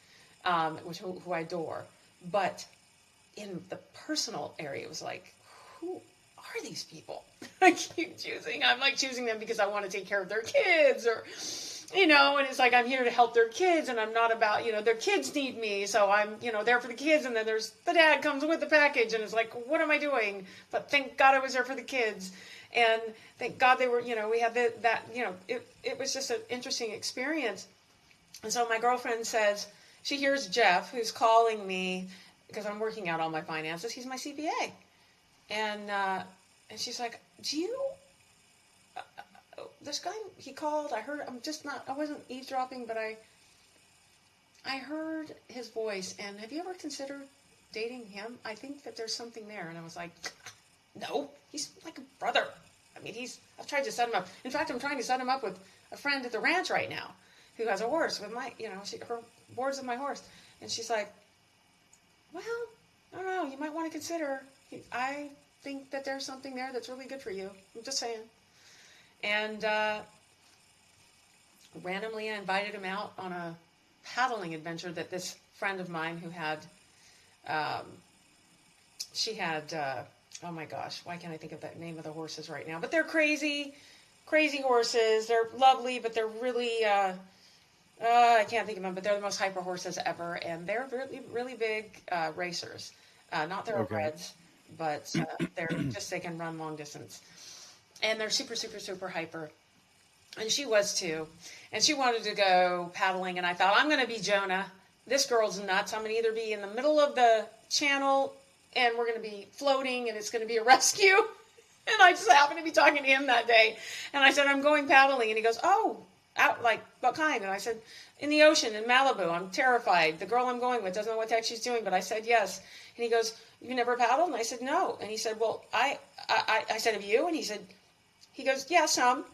who I adore. But in the personal area, it was like, who are these people? I keep choosing. I'm like choosing them because I want to take care of their kids or, and it's like I'm here to help their kids and I'm not about, their kids need me. So I'm, there for the kids. And then there's the dad comes with the package and it's like, what am I doing? But thank God I was there for the kids. And thank God they were, we had it was just an interesting experience. And so my girlfriend says, she hears Jeff, who's calling me because I'm working out all my finances. He's my CPA. And she's like, this guy, he called, I wasn't eavesdropping, but I heard his voice. And have you ever considered dating him? I think that there's something there. And I was like, no, he's like a brother. I've tried to set him up. In fact, I'm trying to set him up with a friend at the ranch right now who has a horse with her boards of my horse. And she's like, well, I don't know, you might want to consider. I think that there's something there that's really good for you. I'm just saying. And randomly I invited him out on a paddling adventure that this friend of mine who had, oh my gosh, why can't I think of the name of the horses right now? But they're crazy horses. They're lovely, but they're really, I can't think of them, but they're the most hyper horses ever. And they're really, really big racers. Not thoroughbreds, but they can run long distance. And they're super, super, super hyper. And she was too. And she wanted to go paddling. And I thought, I'm going to be Jonah. This girl's nuts. I'm going to either be in the middle of the channel and we're going to be floating and it's going to be a rescue. And I just happened to be talking to him that day. And I said, I'm going paddling. And he goes, oh, out, like, what kind? And I said, in the ocean, in Malibu. I'm terrified. The girl I'm going with doesn't know what the heck she's doing. But I said, yes. And he goes, you never paddled? And I said, no. And he said, well, I said, have you? And he goes, yeah, some.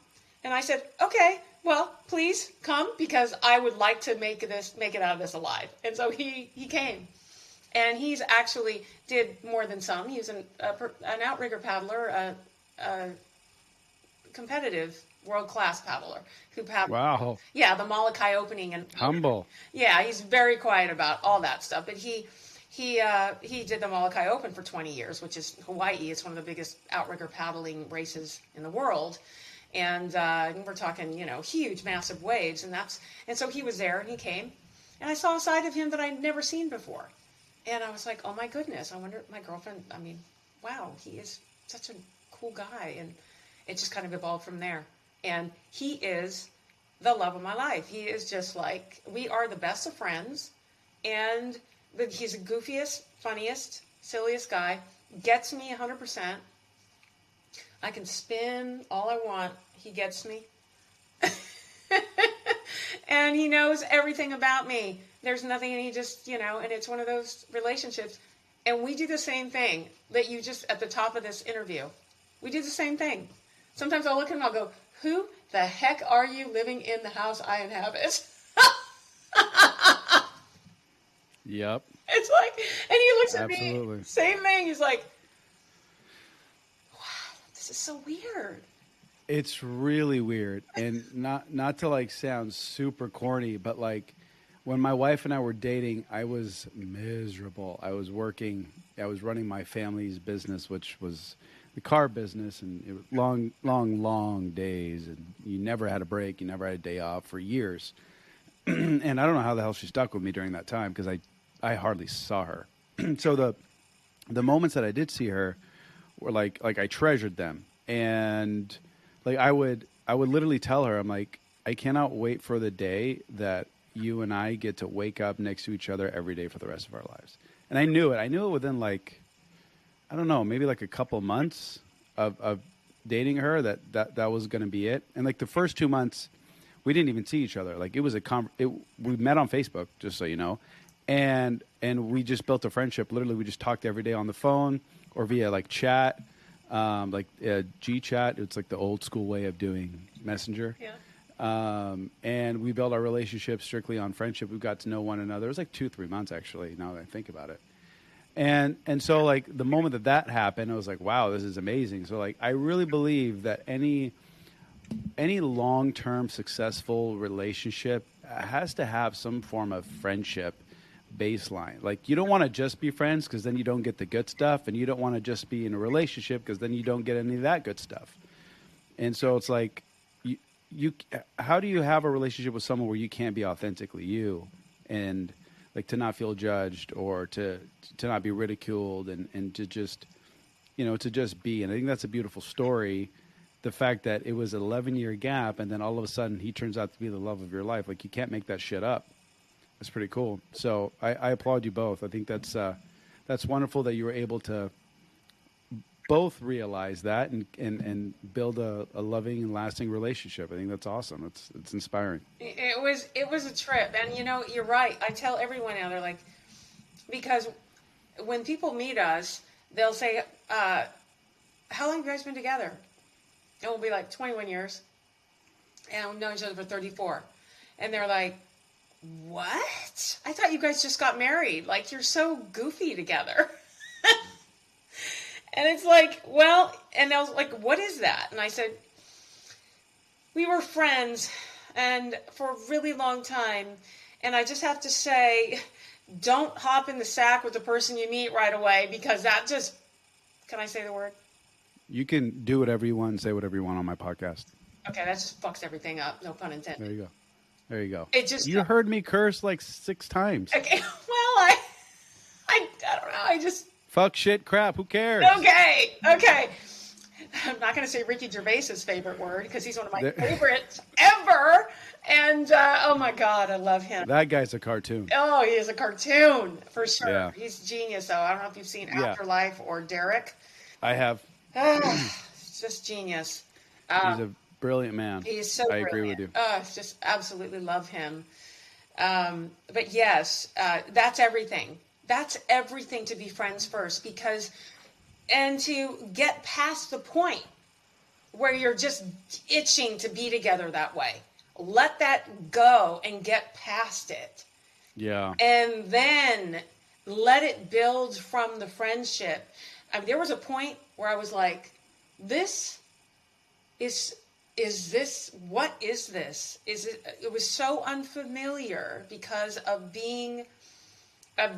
And I said, okay, well, please come, because I would like to make it out of this alive. And so he came. And he's actually did more than some. He's an outrigger paddler, a competitive world-class paddler who paddled. Wow. Yeah, the Molokai opening. And Humble. yeah, he's very quiet about all that stuff. But he did the Molokai Open for 20 years, which is Hawaii. It's one of the biggest outrigger paddling races in the world. And we're talking, huge, massive waves. And so he was there, and he came. And I saw a side of him that I'd never seen before. And I was like, oh, my goodness. I wonder, my girlfriend, wow, he is such a cool guy. And it just kind of evolved from there. And he is the love of my life. He is just like, we are the best of friends. And he's the goofiest, funniest, silliest guy. Gets me 100%. I can spin all I want. He gets me. And he knows everything about me. There's nothing, and he just, and it's one of those relationships. And we do the same thing that you just, at the top of this interview, we do the same thing. Sometimes I'll look at him, I'll go, who the heck are you living in the house I inhabit? Yep. It's like, and he looks at Absolutely. me, same thing. He's like, wow, this is so weird. It's really weird, and not to like sound super corny, but like when my wife and I were dating, I was miserable. I was running my family's business, which was the car business, and it was long days, and you never had a break, you never had a day off for years. And I don't know how the hell she stuck with me during that time, because I hardly saw her. So the moments that I did see her were like I treasured them. And like I would literally tell her, I'm like, I cannot wait for the day that you and I get to wake up next to each other every day for the rest of our lives. And I knew it within like, I don't know, maybe like a couple months of dating her that was going to be it. And like the first 2 months, we didn't even see each other. Like it was we met on Facebook, just so you know. And we just built a friendship. Literally, we just talked every day on the phone or via like chat, G-chat. It's like the old school way of doing Messenger. Yeah. And we built our relationship strictly on friendship. We got to know one another. It was like 2-3 months, actually, now that I think about it. And so, like, the moment that happened, I was like, wow, this is amazing. So, like, I really believe that any long-term successful relationship has to have some form of friendship baseline. Like, you don't want to just be friends, because then you don't get the good stuff, and you don't want to just be in a relationship, because then you don't get any of that good stuff. And so it's like, you how do you have a relationship with someone where you can't be authentically you, and like to not feel judged, or to not be ridiculed, and to just be. And I think that's a beautiful story. The fact that it was an 11-year gap, and then all of a sudden he turns out to be the love of your life. Like, you can't make that shit up. That's pretty cool. So I applaud you both. I think that's wonderful that you were able to both realize that and build a loving and lasting relationship. I think that's awesome. It's inspiring. It was a trip, and you're right. I tell everyone now, they're like, because when people meet us, they'll say, "How long have you guys been together?" And we'll be like 21 years, and we've known each other for 34, and they're like, "What? I thought you guys just got married. Like, you're so goofy together." And it's like, well, and I was like, what is that? And I said, we were friends, and for a really long time. And I just have to say, don't hop in the sack with the person you meet right away, because that just, can I say the word? You can do whatever you want and say whatever you want on my podcast. Okay, that just fucks everything up. No pun intended. There you go. It just, you heard me curse like 6 times. Okay, well, I don't know. I just. Fuck, shit, crap. Who cares? Okay. I'm not going to say Ricky Gervais's favorite word, because he's one of my favorites ever. And, oh my God, I love him. That guy's a cartoon. Oh, he is a cartoon, for sure. Yeah. He's genius, though. I don't know if you've seen Afterlife or Derek. I have. just genius. He's a brilliant man. He's so I brilliant. agree with you. Just absolutely love him. But yes, that's everything. That's everything to be friends first, and to get past the point where you're just itching to be together that way. Let that go and get past it. Yeah. And then let it build from the friendship. I mean, there was a point where I was like, this is this, what is this? It was so unfamiliar because of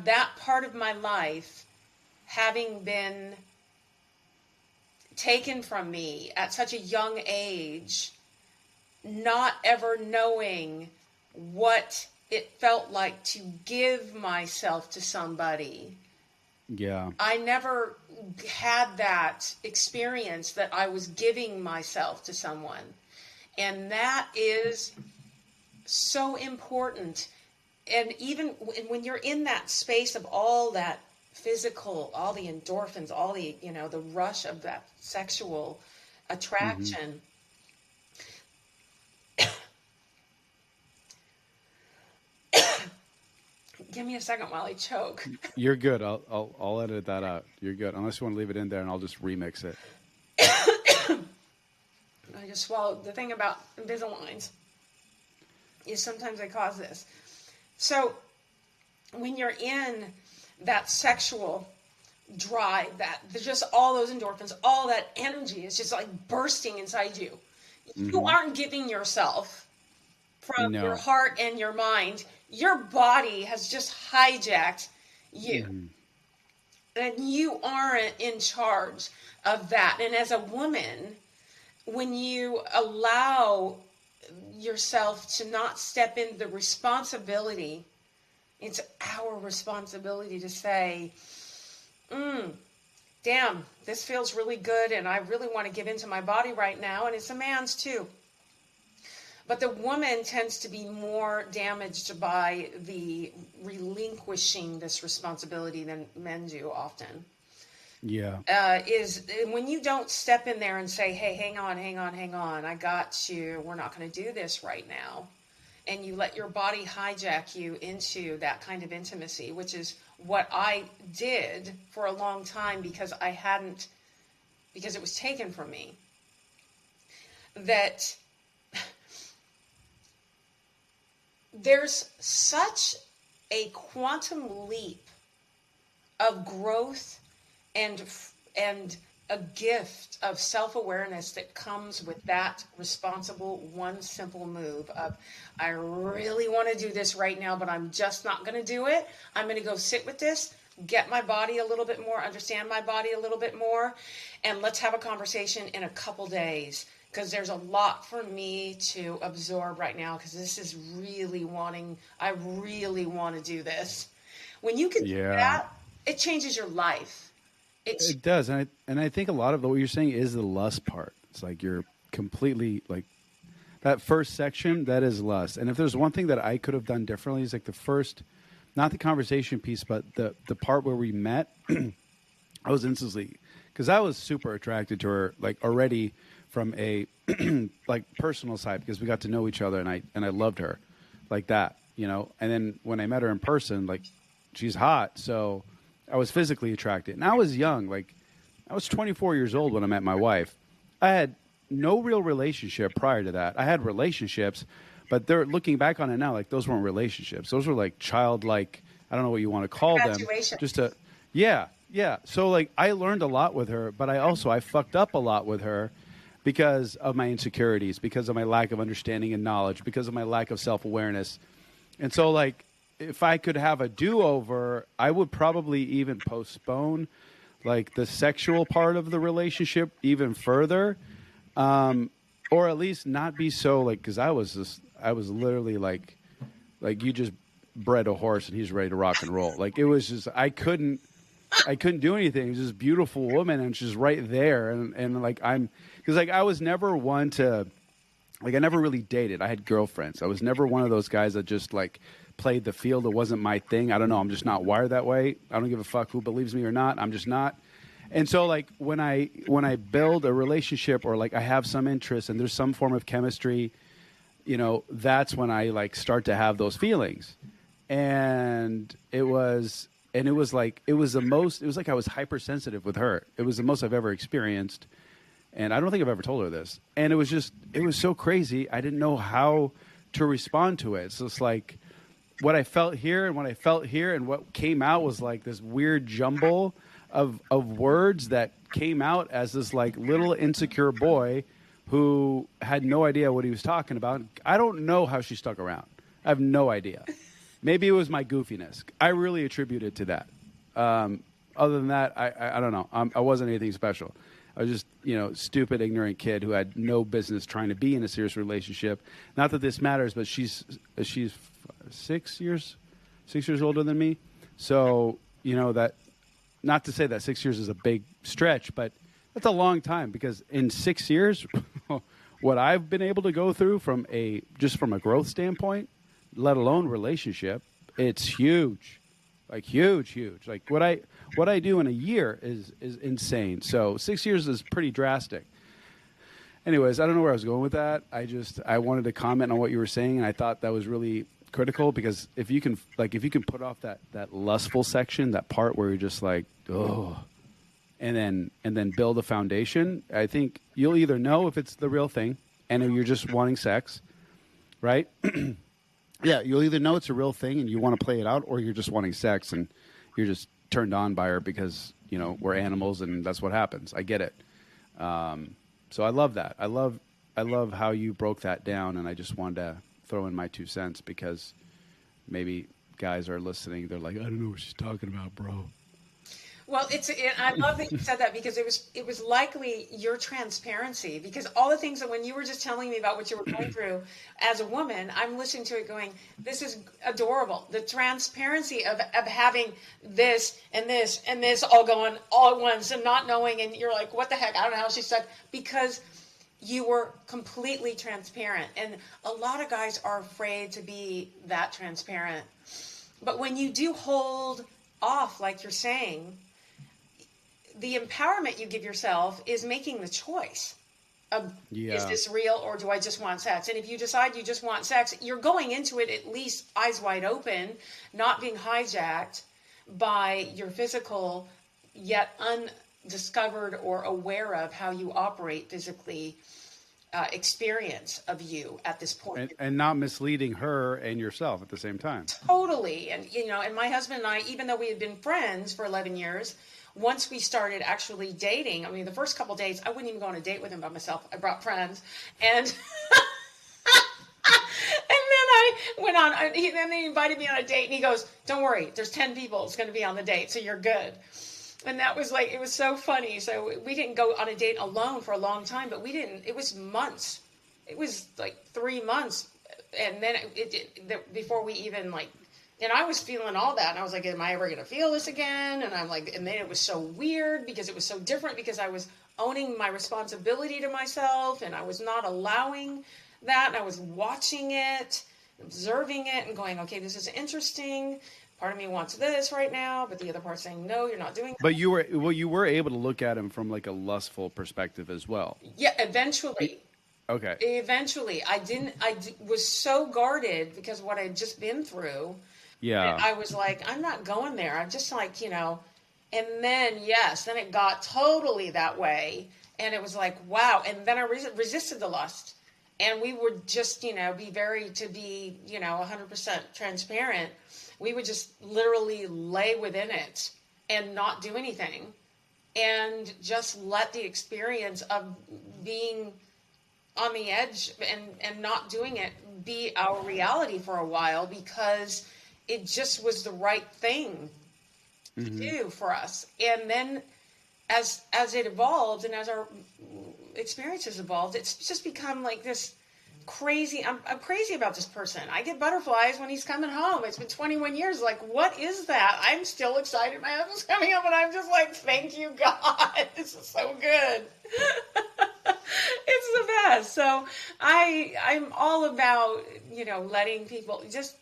that part of my life having been taken from me at such a young age, not ever knowing what it felt like to give myself to somebody. Yeah. I never had that experience that I was giving myself to someone. And that is so important. And even when you're in that space of all that physical, all the endorphins, all the, the rush of that sexual attraction, give me a second while I choke. You're good. I'll edit that out. You're good. Unless you want to leave it in there, and I'll just remix it. I just swallowed. The thing about Invisaligns is sometimes they cause this. So when you're in that sexual drive, just all those endorphins, all that energy is just like bursting inside you. You aren't giving yourself from your heart and your mind. Your body has just hijacked you. And you aren't in charge of that. And as a woman, when you allow yourself to not step in the responsibility, it's our responsibility to say, damn, this feels really good and I really want to give into my body right now. And it's a man's too. But the woman tends to be more damaged by the relinquishing this responsibility than men do often. Yeah. Is when you don't step in there and say, hey, hang on, I got you, we're not going to do this right now. And you let your body hijack you into that kind of intimacy, which is what I did for a long time because it was taken from me. That there's such a quantum leap of growth and a gift of self-awareness that comes with that responsible one simple move of, I really want to do this right now, but I'm just not going to do it. I'm going to go sit with this, get my body a little bit more, understand my body a little bit more, and let's have a conversation in a couple days. Because there's a lot for me to absorb right now because this is I really want to do this. When you can do that, it changes your life. It does. And I think a lot of what you're saying is the lust part. It's like you're completely like that first section, that is lust. And if there's one thing that I could have done differently is like the first, not the conversation piece, but the part where we met, I was instantly, because I was super attracted to her like already from a like personal side because we got to know each other and I loved her like that, And then when I met her in person, like she's hot, so I was physically attracted. And I was young, like I was 24 years old when I met my wife. I had no real relationship prior to that. I had relationships, but they're looking back on it now, like those weren't relationships. Those were like childlike, I don't know what you want to call them. Just yeah. So like I learned a lot with her, but I fucked up a lot with her. Because of my insecurities, because of my lack of understanding and knowledge, because of my lack of self-awareness. And so, like, if I could have a do-over, I would probably even postpone, like, the sexual part of the relationship even further. Or at least not be so, like, because I was literally, like you just bred a horse and he's ready to rock and roll. Like, it was just, I couldn't do anything. It was this beautiful woman and she's right there. And like, because like I was never one to, like I never really dated. I had girlfriends. I was never one of those guys that just like played the field. It wasn't my thing. I don't know. I'm just not wired that way. I don't give a fuck who believes me or not. I'm just not. And so like when I build a relationship or like I have some interest and there's some form of chemistry, that's when I like start to have those feelings. And it was like I was hypersensitive with her. It was the most I've ever experienced. And I don't think I've ever told her this. And it was so crazy. I didn't know how to respond to it. So it's like what I felt here and what I felt here and what came out was like this weird jumble of words that came out as this like little insecure boy who had no idea what he was talking about. I don't know how she stuck around. I have no idea. Maybe it was my goofiness. I really attribute it to that. Other than that, I don't know. I wasn't anything special. I was just, stupid, ignorant kid who had no business trying to be in a serious relationship. Not that this matters, but she's 6 years older than me. So, that, not to say that 6 years is a big stretch, but that's a long time because in 6 years, what I've been able to go through from a growth standpoint, let alone relationship, it's huge. Like huge. Like what I do in a year is insane. So 6 years is pretty drastic. Anyways, I don't know where I was going with that. I wanted to comment on what you were saying, and I thought that was really critical because if you can put off that lustful section, that part where you're just like, oh, and then build a foundation, I think you'll either know if it's the real thing and if you're just wanting sex, right? Yeah, you'll either know it's a real thing and you want to play it out, or you're just wanting sex and you're just turned on by her because, we're animals and that's what happens. I get it. So I love that. I love how you broke that down, and I just wanted to throw in my 2 cents because maybe guys are listening. They're like, I don't know what she's talking about, bro. Well, I love that you said that because it was likely your transparency, because all the things that when you were just telling me about what you were going through as a woman, I'm listening to it going, this is adorable. The transparency of having this and this and this all going all at once and not knowing, and you're like, what the heck? I don't know how she said, because you were completely transparent. And a lot of guys are afraid to be that transparent. But when you do hold off, like you're saying, the empowerment you give yourself is making the choice of, is this real or do I just want sex? And if you decide you just want sex, you're going into it at least eyes wide open, not being hijacked by your physical yet undiscovered or aware of how you operate physically experience of you at this point. And not misleading her and yourself at the same time. Totally. And, and my husband and I, even though we had been friends for 11 years, once we started actually dating, I mean, the first couple days, I wouldn't even go on a date with him by myself. I brought friends. And and then I went on, and then he invited me on a date, and he goes, don't worry, there's 10 people that's going to be on the date, so you're good. And that was like, it was so funny. So we didn't go on a date alone for a long time, but it was months. It was like 3 months. And then before we even and I was feeling all that. And I was like, am I ever going to feel this again? And I'm like, and then it was so weird because it was so different because I was owning my responsibility to myself and I was not allowing that. And I was watching it, observing it and going, okay, this is interesting. Part of me wants this right now, but the other part's saying, no, you're not doing that. But you were able to look at him from like a lustful perspective as well. Yeah, eventually. Okay. Eventually. I was so guarded because of what I had just been through. Yeah. I was like, I'm not going there. I'm just like, and then, yes, then it got totally that way. And it was like, wow. And then I resisted the lust. And we would just, be 100% transparent. We would just literally lay within it and not do anything and just let the experience of being on the edge and not doing it be our reality for a while because it just was the right thing to do for us. And then as it evolved and as our experiences evolved, it's just become like this crazy. I'm crazy about this person. I get butterflies when he's coming home. It's been 21 years. Like, what is that? I'm still excited. My husband's coming home and I'm just like, thank you, God. This is so good. It's the best. So I'm all about, letting people just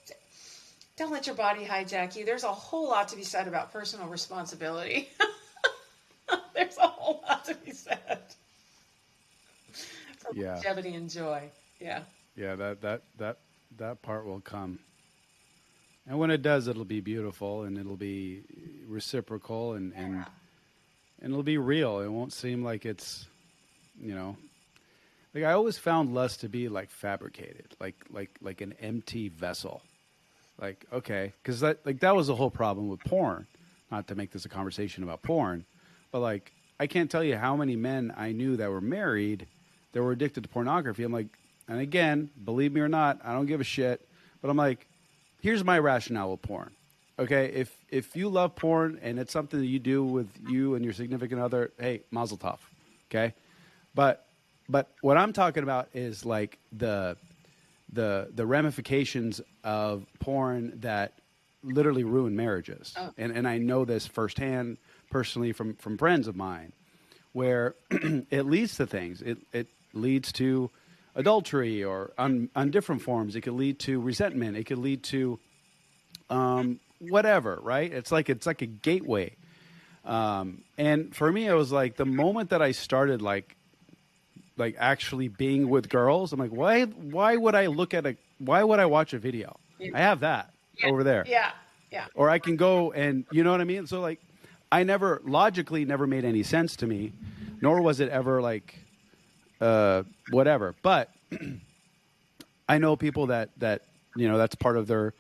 don't let your body hijack you. There's a whole lot to be said about personal responsibility. There's a whole lot to be said for Yeah. longevity and joy. Yeah. Yeah, that part will come. And when it does, it'll be beautiful and it'll be reciprocal and it'll be real. It won't seem like it's, you know, like I always found lust to be like fabricated, like an empty vessel. Like, okay, because that was the whole problem with porn. Not to make this a conversation about porn, but like I can't tell you how many men I knew that were married that were addicted to pornography. I'm like, and again, believe me or not, I don't give a shit. But I'm like, here's my rationale with porn. Okay, if you love porn and it's something that you do with you and your significant other, hey, mazel tov. Okay, but what I'm talking about is like the ramifications of porn that literally ruin marriages. Oh. And I know this firsthand personally from friends of mine where it leads to things. It leads to adultery or on different forms. It could lead to resentment. It could lead to whatever, right? It's like a gateway. And for me, it was like the moment that I started like actually being with girls, I'm like, why would I watch a video? Yeah. I have that over there. Yeah. Or I can go and, you know what I mean? So like, I logically never made any sense to me, nor was it ever like, whatever. But I know people that, you know, that's part of their,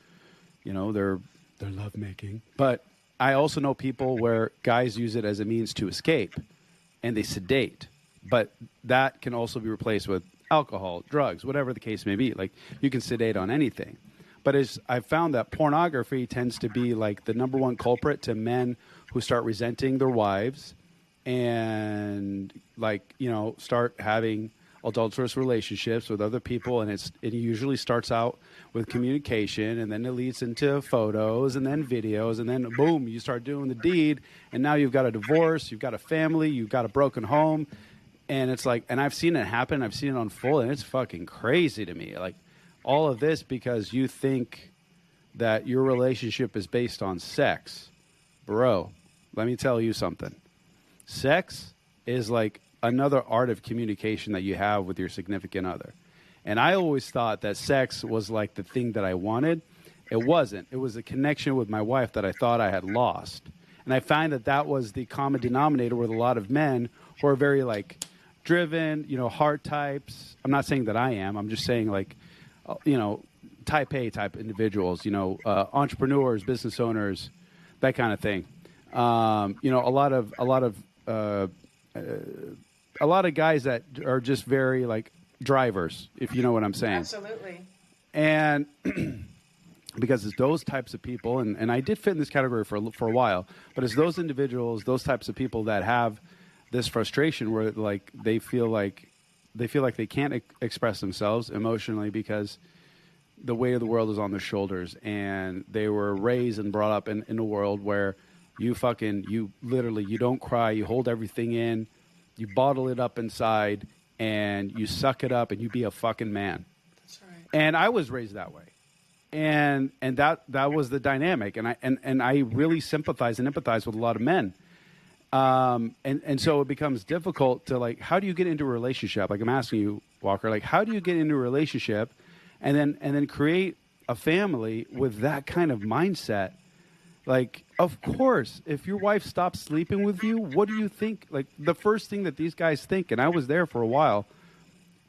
you know, their lovemaking. But I also know people where guys use it as a means to escape and they sedate. But that can also be replaced with alcohol, drugs, whatever the case may be. Like you can sedate on anything. But I've found that pornography tends to be like the number one culprit to men who start resenting their wives and like, you know, start having adulterous relationships with other people. And it usually starts out with communication and then it leads into photos and then videos and then boom, you start doing the deed. And now you've got a divorce, you've got a family, you've got a broken home. And it's like, and I've seen it happen. I've seen it unfold and it's fucking crazy to me. Like all of this because you think that your relationship is based on sex. Bro, let me tell you something. Sex is like another art of communication that you have with your significant other. And I always thought that sex was like the thing that I wanted. It wasn't. It was a connection with my wife that I thought I had lost. And I find that was the common denominator with a lot of men who are very like driven, you know, hard types. I'm not saying that I am. I'm just saying like, you know, type A type individuals, you know, entrepreneurs, business owners, that kind of thing. You know, a lot of guys that are just very like drivers, if you know what I'm saying. Absolutely. And because it's those types of people, and I did fit in this category for a while, but it's those individuals, those types of people that have this frustration where like they feel like they can't express themselves emotionally because the weight of the world is on their shoulders, and they were raised and brought up in a world where you literally don't cry, you hold everything in, you bottle it up inside, and you suck it up, and you be a fucking man. That's right. And I was raised that way, and that was the dynamic, and I really sympathize and empathize with a lot of men. And so it becomes difficult to like, how do you get into a relationship? Like I'm asking you, Walker, like how do you get into a relationship and then create a family with that kind of mindset? Like, of course, if your wife stops sleeping with you, what do you think? Like the first thing that these guys think, and I was there for a while,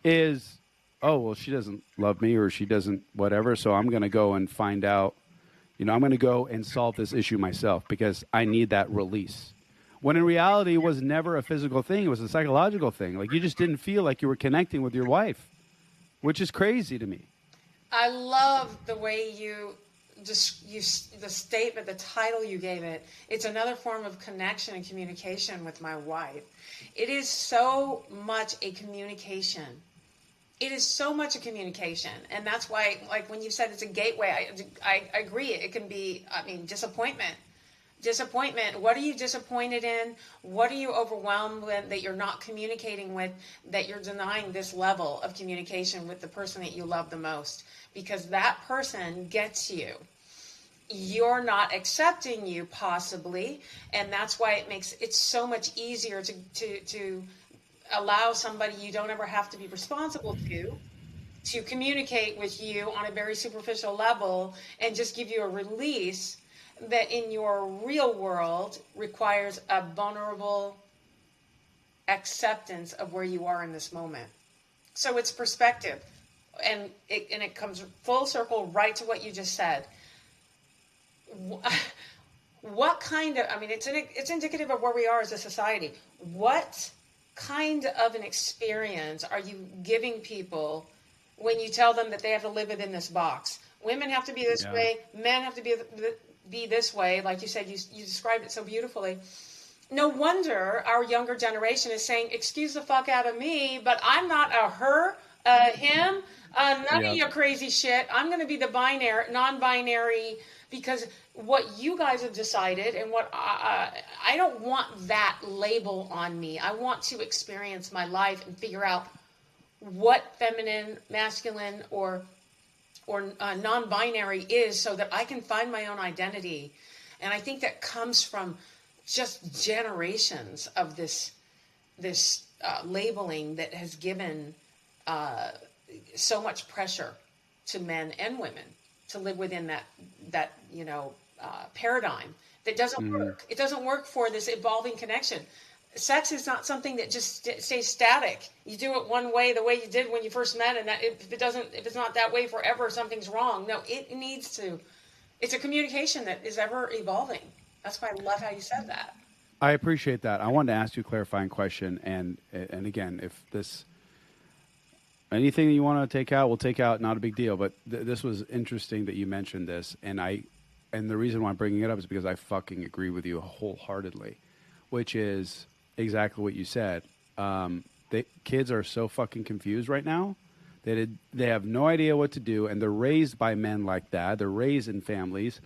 is, oh, well, she doesn't love me or she doesn't whatever. So I'm going to go and find out, you know, I'm going to go and solve this issue myself because I need that release. When in reality, it was never a physical thing. It was a psychological thing. Like, you just didn't feel like you were connecting with your wife, which is crazy to me. I love the way the statement, the title you gave it. It's another form of connection and communication with my wife. It is so much a communication. It is so much a communication. And that's why, like, when you said it's a gateway, I agree. It can be, disappointment. What are you disappointed in? What are you overwhelmed with that you're not communicating with, that you're denying this level of communication with the person that you love the most? Because that person gets you. you're not accepting you possibly, and that's why it's so much easier to allow somebody you don't ever have to be responsible to communicate with you on a very superficial level and just give you a release that in your real world requires a vulnerable acceptance of where you are in this moment. So it's perspective, and it comes full circle right to what you just said. What kind of, I mean, it's indicative of where we are as a society. What kind of an experience are you giving people when you tell them that they have to live within this box? Women have to be this way, men have to be this way. Like you said, you described it so beautifully. No wonder our younger generation is saying, excuse the fuck out of me, but I'm not a her, him, none of your crazy shit. I'm going to be the non-binary, because what you guys have decided and what I don't want that label on me. I want to experience my life and figure out what feminine, masculine, or non-binary is, so that I can find my own identity. And I think that comes from just generations of this labeling that has given so much pressure to men and women to live within that paradigm that doesn't work. It doesn't work for this evolving connection. Sex is not something that just stays static. You do it one way, the way you did when you first met, and that if it's not that way forever, something's wrong. No, it needs to. It's a communication that is ever evolving. That's why I love how you said that. I appreciate that. I wanted to ask you a clarifying question, and again, if this anything you want to take out, we'll take out. Not a big deal, but this was interesting that you mentioned this, and the reason why I'm bringing it up is because I fucking agree with you wholeheartedly, which is exactly what you said. Kids are so fucking confused right now. They have no idea what to do, and they're raised by men like that. They're raised in families.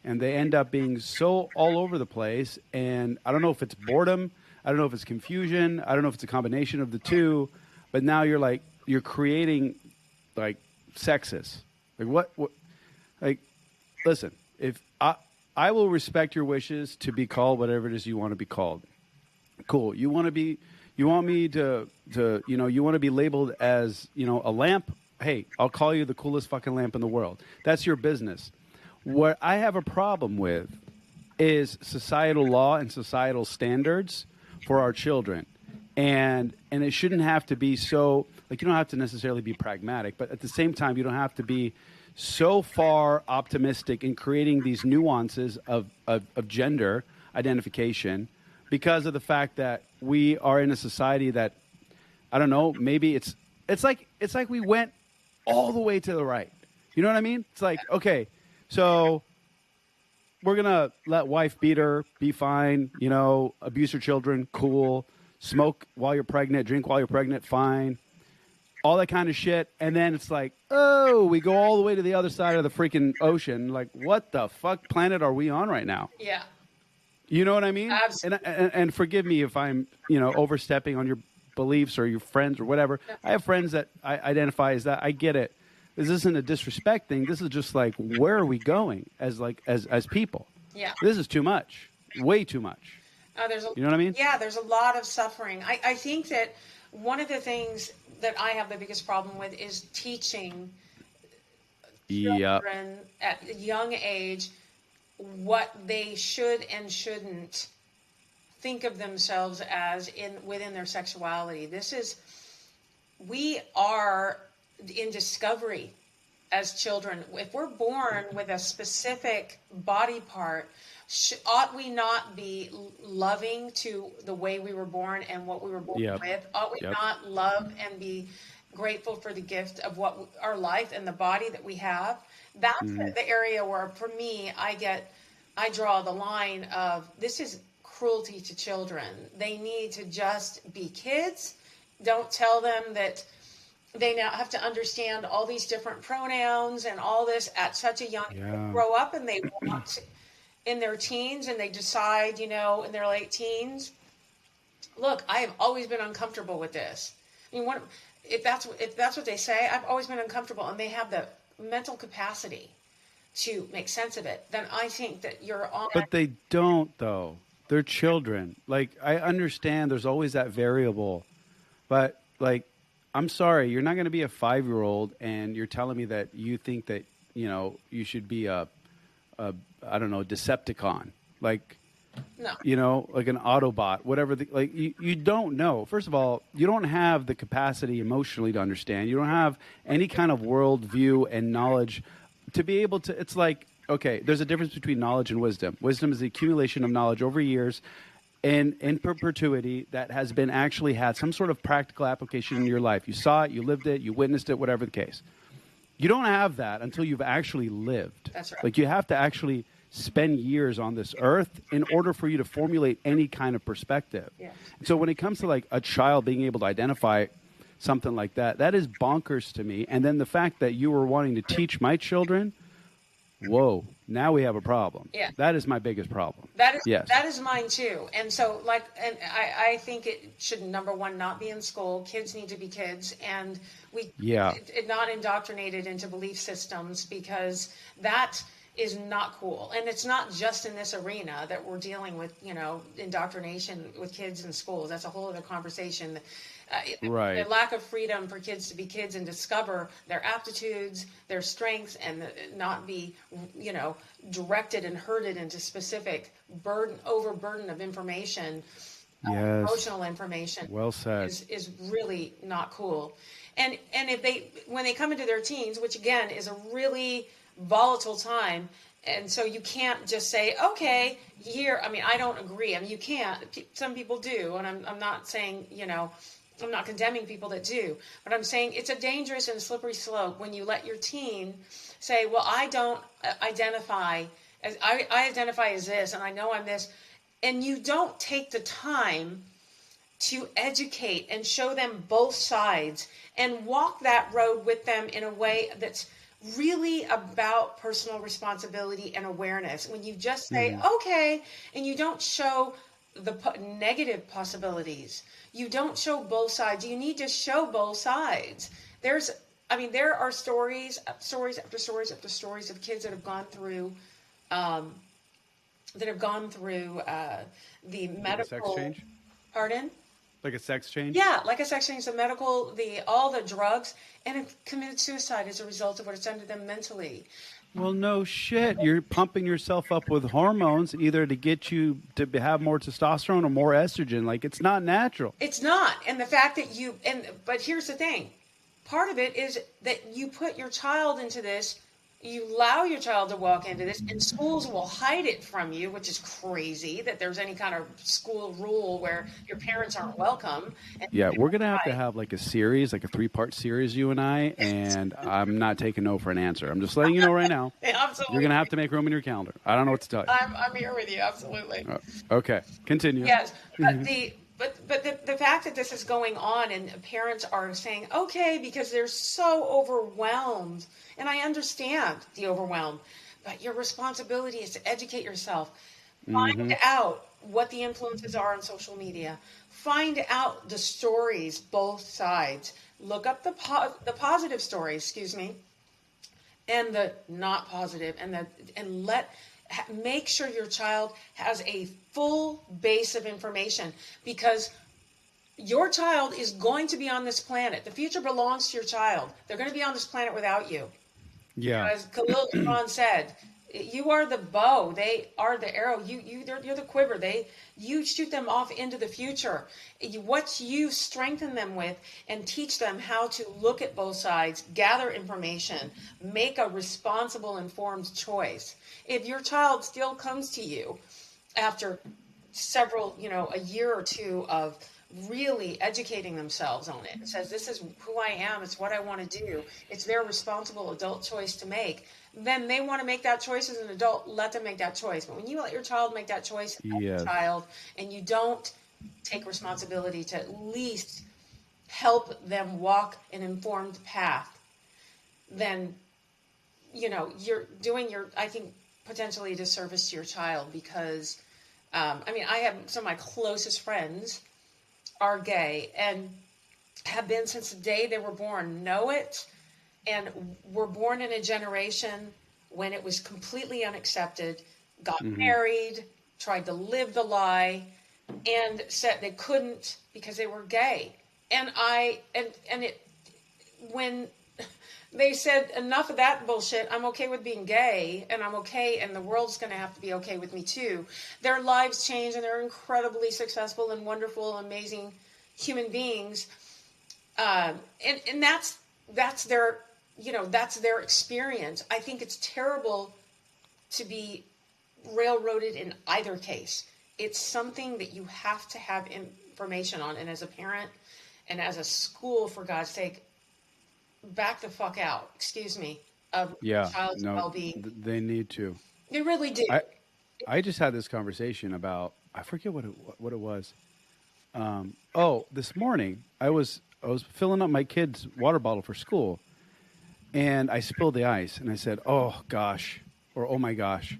And they end up being so all over the place. And I don't know if it's boredom. I don't know if it's confusion. I don't know if it's a combination of the two. But now you're creating like sexist. Like what like, listen, if I will respect your wishes to be called whatever it is you want to be called. Cool. You want me to you want to be labeled as, a lamp? Hey, I'll call you the coolest fucking lamp in the world. That's your business. What I have a problem with is societal law and societal standards for our children. And it shouldn't have to be so, like, you don't have to necessarily be pragmatic, but at the same time, you don't have to be so far optimistic in creating these nuances of gender identification, because of the fact that we are in a society that, I don't know, maybe it's like we went all the way to the right. You know what I mean? It's like, okay, so we're going to let wife beat her, be fine, abuse your children, cool, smoke while you're pregnant, drink while you're pregnant, fine, all that kind of shit. And then it's like, oh, we go all the way to the other side of the freaking ocean. Like, what the fuck planet are we on right now? Yeah. You know what I mean? Absolutely. And forgive me if I'm, overstepping on your beliefs or your friends or whatever. I have friends that I identify as that. I get it. This isn't a disrespect thing. This is just like, where are we going as people? Yeah. This is too much. Way too much. You know what I mean? Yeah, there's a lot of suffering. I think that one of the things that I have the biggest problem with is teaching children at a young age what they should and shouldn't think of themselves as within their sexuality. We are in discovery as children. If we're born with a specific body part, ought we not be loving to the way we were born and what we were born with? Ought we not love and be grateful for the gift of what our life and the body that we have? That's the area where, for me, I draw the line of, this is cruelty to children. They need to just be kids. Don't tell them that they now have to understand all these different pronouns and all this at such a young age. Grow up and they want in their teens, and they decide, in their late teens, look, I have always been uncomfortable with this. I mean, if that's what they say, I've always been uncomfortable, and they have the mental capacity to make sense of it, then I think that you're on. But they don't, though. They're children. Like, I understand there's always that variable, but like, I'm sorry, you're not going to be a 5-year-old and you're telling me that you think that, you should be a I don't know, Decepticon. Like, No. Like an Autobot, whatever. You don't know. First of all, you don't have the capacity emotionally to understand. You don't have any kind of worldview and knowledge to be able to. It's like, okay, there's a difference between knowledge and wisdom. Wisdom is the accumulation of knowledge over years and in perpetuity that has been actually had some sort of practical application in your life. You saw it, you lived it, you witnessed it, whatever the case. You don't have that until you've actually lived. That's right. Like, you have to actually spend years on this earth in order for you to formulate any kind of perspective. Yeah. So when it comes to like a child being able to identify something like that, that is bonkers to me. And then the fact that you were wanting to teach my children, whoa, now we have a problem. Yeah. That is my biggest problem. That is mine too. And so I think it should, number one, not be in school. Kids need to be kids, and not indoctrinated into belief systems, because that is not cool. And it's not just in this arena that we're dealing with, indoctrination with kids in schools. That's a whole other conversation. Right. The lack of freedom for kids to be kids and discover their aptitudes, their strengths, and not be, directed and herded into specific overburden of information, emotional information. Well said. Is really not cool. And when they come into their teens, which again is a really volatile time, and so you can't just say, okay, here. I mean, I don't agree. I mean, you can't. Some people do, and I'm not saying, I'm not condemning people that do, but I'm saying it's a dangerous and slippery slope when you let your teen say, well, I don't identify as I identify as this, and I know I'm this, and you don't take the time to educate and show them both sides and walk that road with them in a way that's really about personal responsibility and awareness. When you just say, okay, and you don't show the negative possibilities, you don't show both sides. You need to show both sides. There are stories after stories after stories of kids that have gone through, the medical. Like a sex change? Pardon? Like a sex change? Yeah, like a sex change, the medical, all the drugs, and have committed suicide as a result of what it's done to them mentally. Well, no shit. You're pumping yourself up with hormones either to get you to have more testosterone or more estrogen. Like, it's not natural. It's not. And the fact that but here's the thing. Part of it is that you put your child into this, you allow your child to walk into this, and schools will hide it from you, which is crazy that there's any kind of school rule where your parents aren't welcome. Yeah, we're going to have like a series, like a 3-part series, you and I, and I'm not taking no for an answer. I'm just letting you know right now. Absolutely. You're going to have to make room in your calendar. I don't know what to tell you. I'm here with you, absolutely. Okay, continue. Yes, but the fact that this is going on and parents are saying, okay, because they're so overwhelmed, and I understand the overwhelm, but your responsibility is to educate yourself. Find out what the influences are on social media. Find out the stories, both sides. Look up the positive stories, and the not positive, and make sure your child has a full base of information, because your child is going to be on this planet. The future belongs to your child. They're going to be on this planet without you. Yeah. As Khalil Gibran said, you are the bow, they are the arrow. You're the quiver. You shoot them off into the future. What you strengthen them with and teach them how to look at both sides, gather information, make a responsible, informed choice. If your child still comes to you after several, a year or two of really educating themselves on it, and says, this is who I am, it's what I want to do, it's their responsible adult choice to make, then they want to make that choice as an adult, let them make that choice. But when you let your child make that choice as a child, and you don't take responsibility to at least help them walk an informed path, then, you're doing I think, potentially a disservice to your child, because, I have some of my closest friends are gay and have been since the day they were born, know it, and were born in a generation when it was completely unaccepted, got married, tried to live the lie, and said they couldn't because they were gay. When they said enough of that bullshit, I'm okay with being gay, and I'm okay, and the world's going to have to be okay with me too. Their lives changed, and they're incredibly successful and wonderful, amazing human beings. And that's their, that's their experience. I think it's terrible to be railroaded in either case. It's something that you have to have information on, and as a parent and as a school, for God's sake, back the fuck out, excuse me, of child's well-being. They need to. They really do. I just had this conversation about, I forget what it was. This morning I was filling up my kid's water bottle for school, and I spilled the ice, and I said, "Oh gosh," or "Oh my gosh,"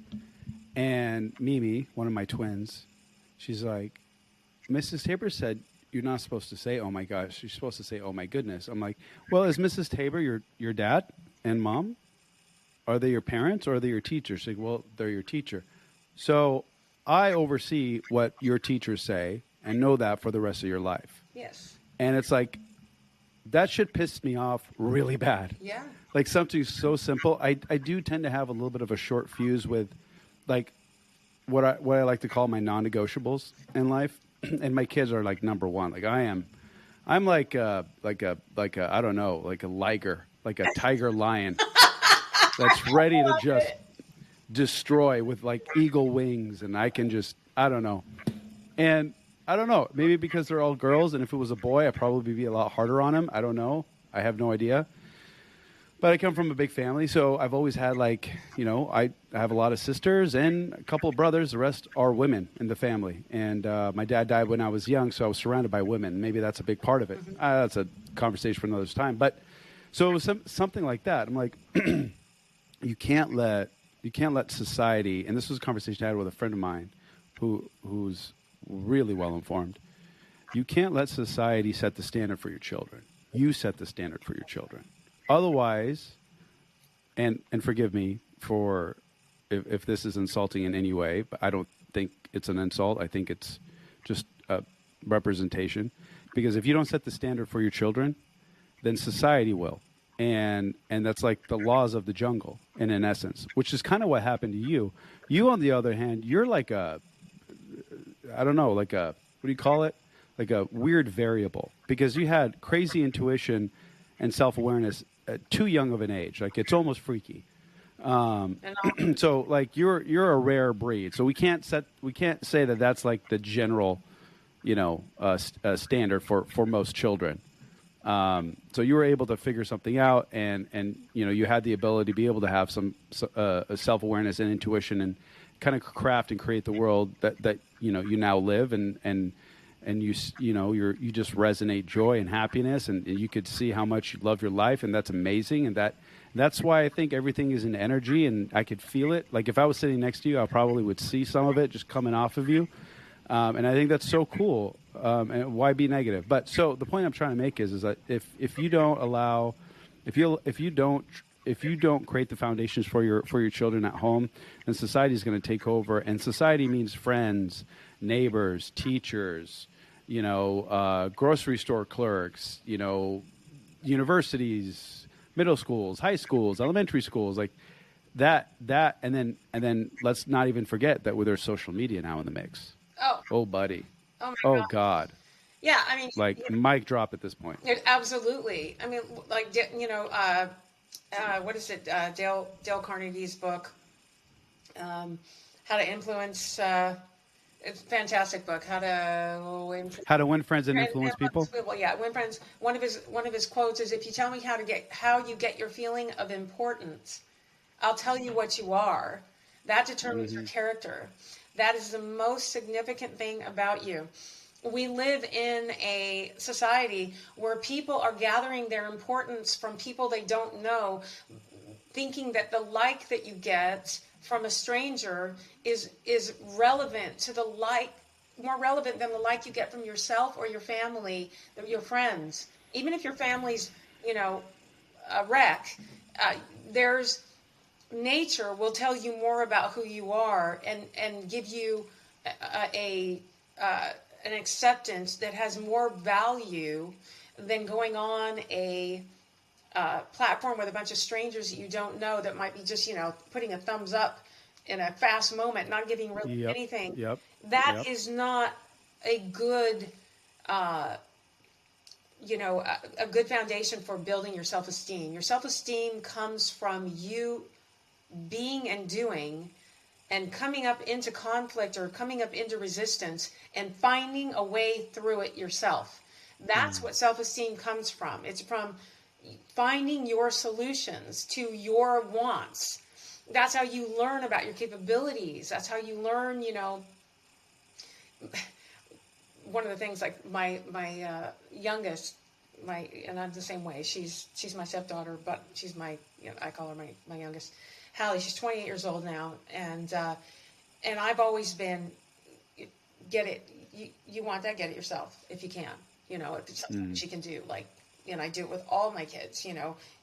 and Mimi, one of my twins, she's like, "Mrs. Tabor said you're not supposed to say, 'Oh my gosh,' you're supposed to say, 'Oh my goodness.'" I'm like, "Well, is Mrs. Tabor your dad and mom? Are they your parents or are they your teachers?" She's like, "Well, they're your teacher." So I oversee what your teachers say and know that for the rest of your life. Yes. And it's like, that shit pissed me off really bad. Yeah. Like something so simple. I do tend to have a little bit of a short fuse with, like, what I like to call my non-negotiables in life. And my kids are like number one. Like I'm like a I don't know, like a liger, like a tiger lion that's ready to just destroy with like eagle wings, and I can just, I don't know. And I don't know, maybe because they're all girls, and if it was a boy, I'd probably be a lot harder on him. I don't know. I have no idea. But I come from a big family, so I've always had, like, I have a lot of sisters and a couple of brothers. The rest are women in the family. And my dad died when I was young, so I was surrounded by women. Maybe that's a big part of it. That's a conversation for another time. But so it was something like that. I'm like, you can't let society, and this was a conversation I had with a friend of mine who's really well informed. You can't let society set the standard for your children. You set the standard for your children. Otherwise, and forgive me for if this is insulting in any way, but I don't think it's an insult. I think it's just a representation. Because if you don't set the standard for your children, then society will. And that's like the laws of the jungle, in essence, which is kind of what happened to you. You, on the other hand, you're like what do you call it? Like a weird variable, because you had crazy intuition and self-awareness at too young of an age. Like, it's almost freaky. So like you're a rare breed. So we can't say that that's like the general, standard for most children. So you were able to figure something out, and you had the ability to be able to have some self-awareness and intuition, and kind of craft and create the world that you now live, and you just resonate joy and happiness, and you could see how much you love your life, and that's amazing, and that's why I think everything is in energy, and I could feel it. Like, if I was sitting next to you, I probably would see some of it just coming off of you, and I think that's so cool. And why be negative? But so the point I'm trying to make is that if you don't allow, if you don't create the foundations for your children at home, then society is going to take over, and society means friends, neighbors, teachers, grocery store clerks, universities, middle schools, high schools, elementary schools, like that, and then let's not even forget that there's social media now in the mix. Oh, buddy. Oh, God. Yeah, I mean, like, mic drop at this point. Absolutely. I mean, like, what is it? Dale Carnegie's book, How to Influence. It's a fantastic book. How to Win Friends and Influence People. Yeah, win friends. One of his quotes is, "If you tell me how you get your feeling of importance, I'll tell you what you are. That determines your character. That is the most significant thing about you." We live in a society where people are gathering their importance from people they don't know, thinking that the like that you get from a stranger is relevant to the like, more relevant than the like you get from yourself or your family, your friends. Even if your family's, a wreck, there's nature will tell you more about who you are and give you an acceptance that has more value than going on a platform with a bunch of strangers that you don't know that might be just, putting a thumbs up in a fast moment, not giving really Yep. anything. Yep. That Yep. is not a good, a good foundation for building your self-esteem. Your self-esteem comes from you being and doing and coming up into conflict or coming up into resistance and finding a way through it yourself. That's what self-esteem comes from. It's from finding your solutions to your wants. That's how you learn about your capabilities. That's how you learn, one of the things, like my youngest, and I'm the same way. She's my stepdaughter, but she's I call her my youngest. Hallie, she's 28 years old now, and I've always been, get it. You want that, get it yourself if you can. If it's something she can do, I do it with all my kids.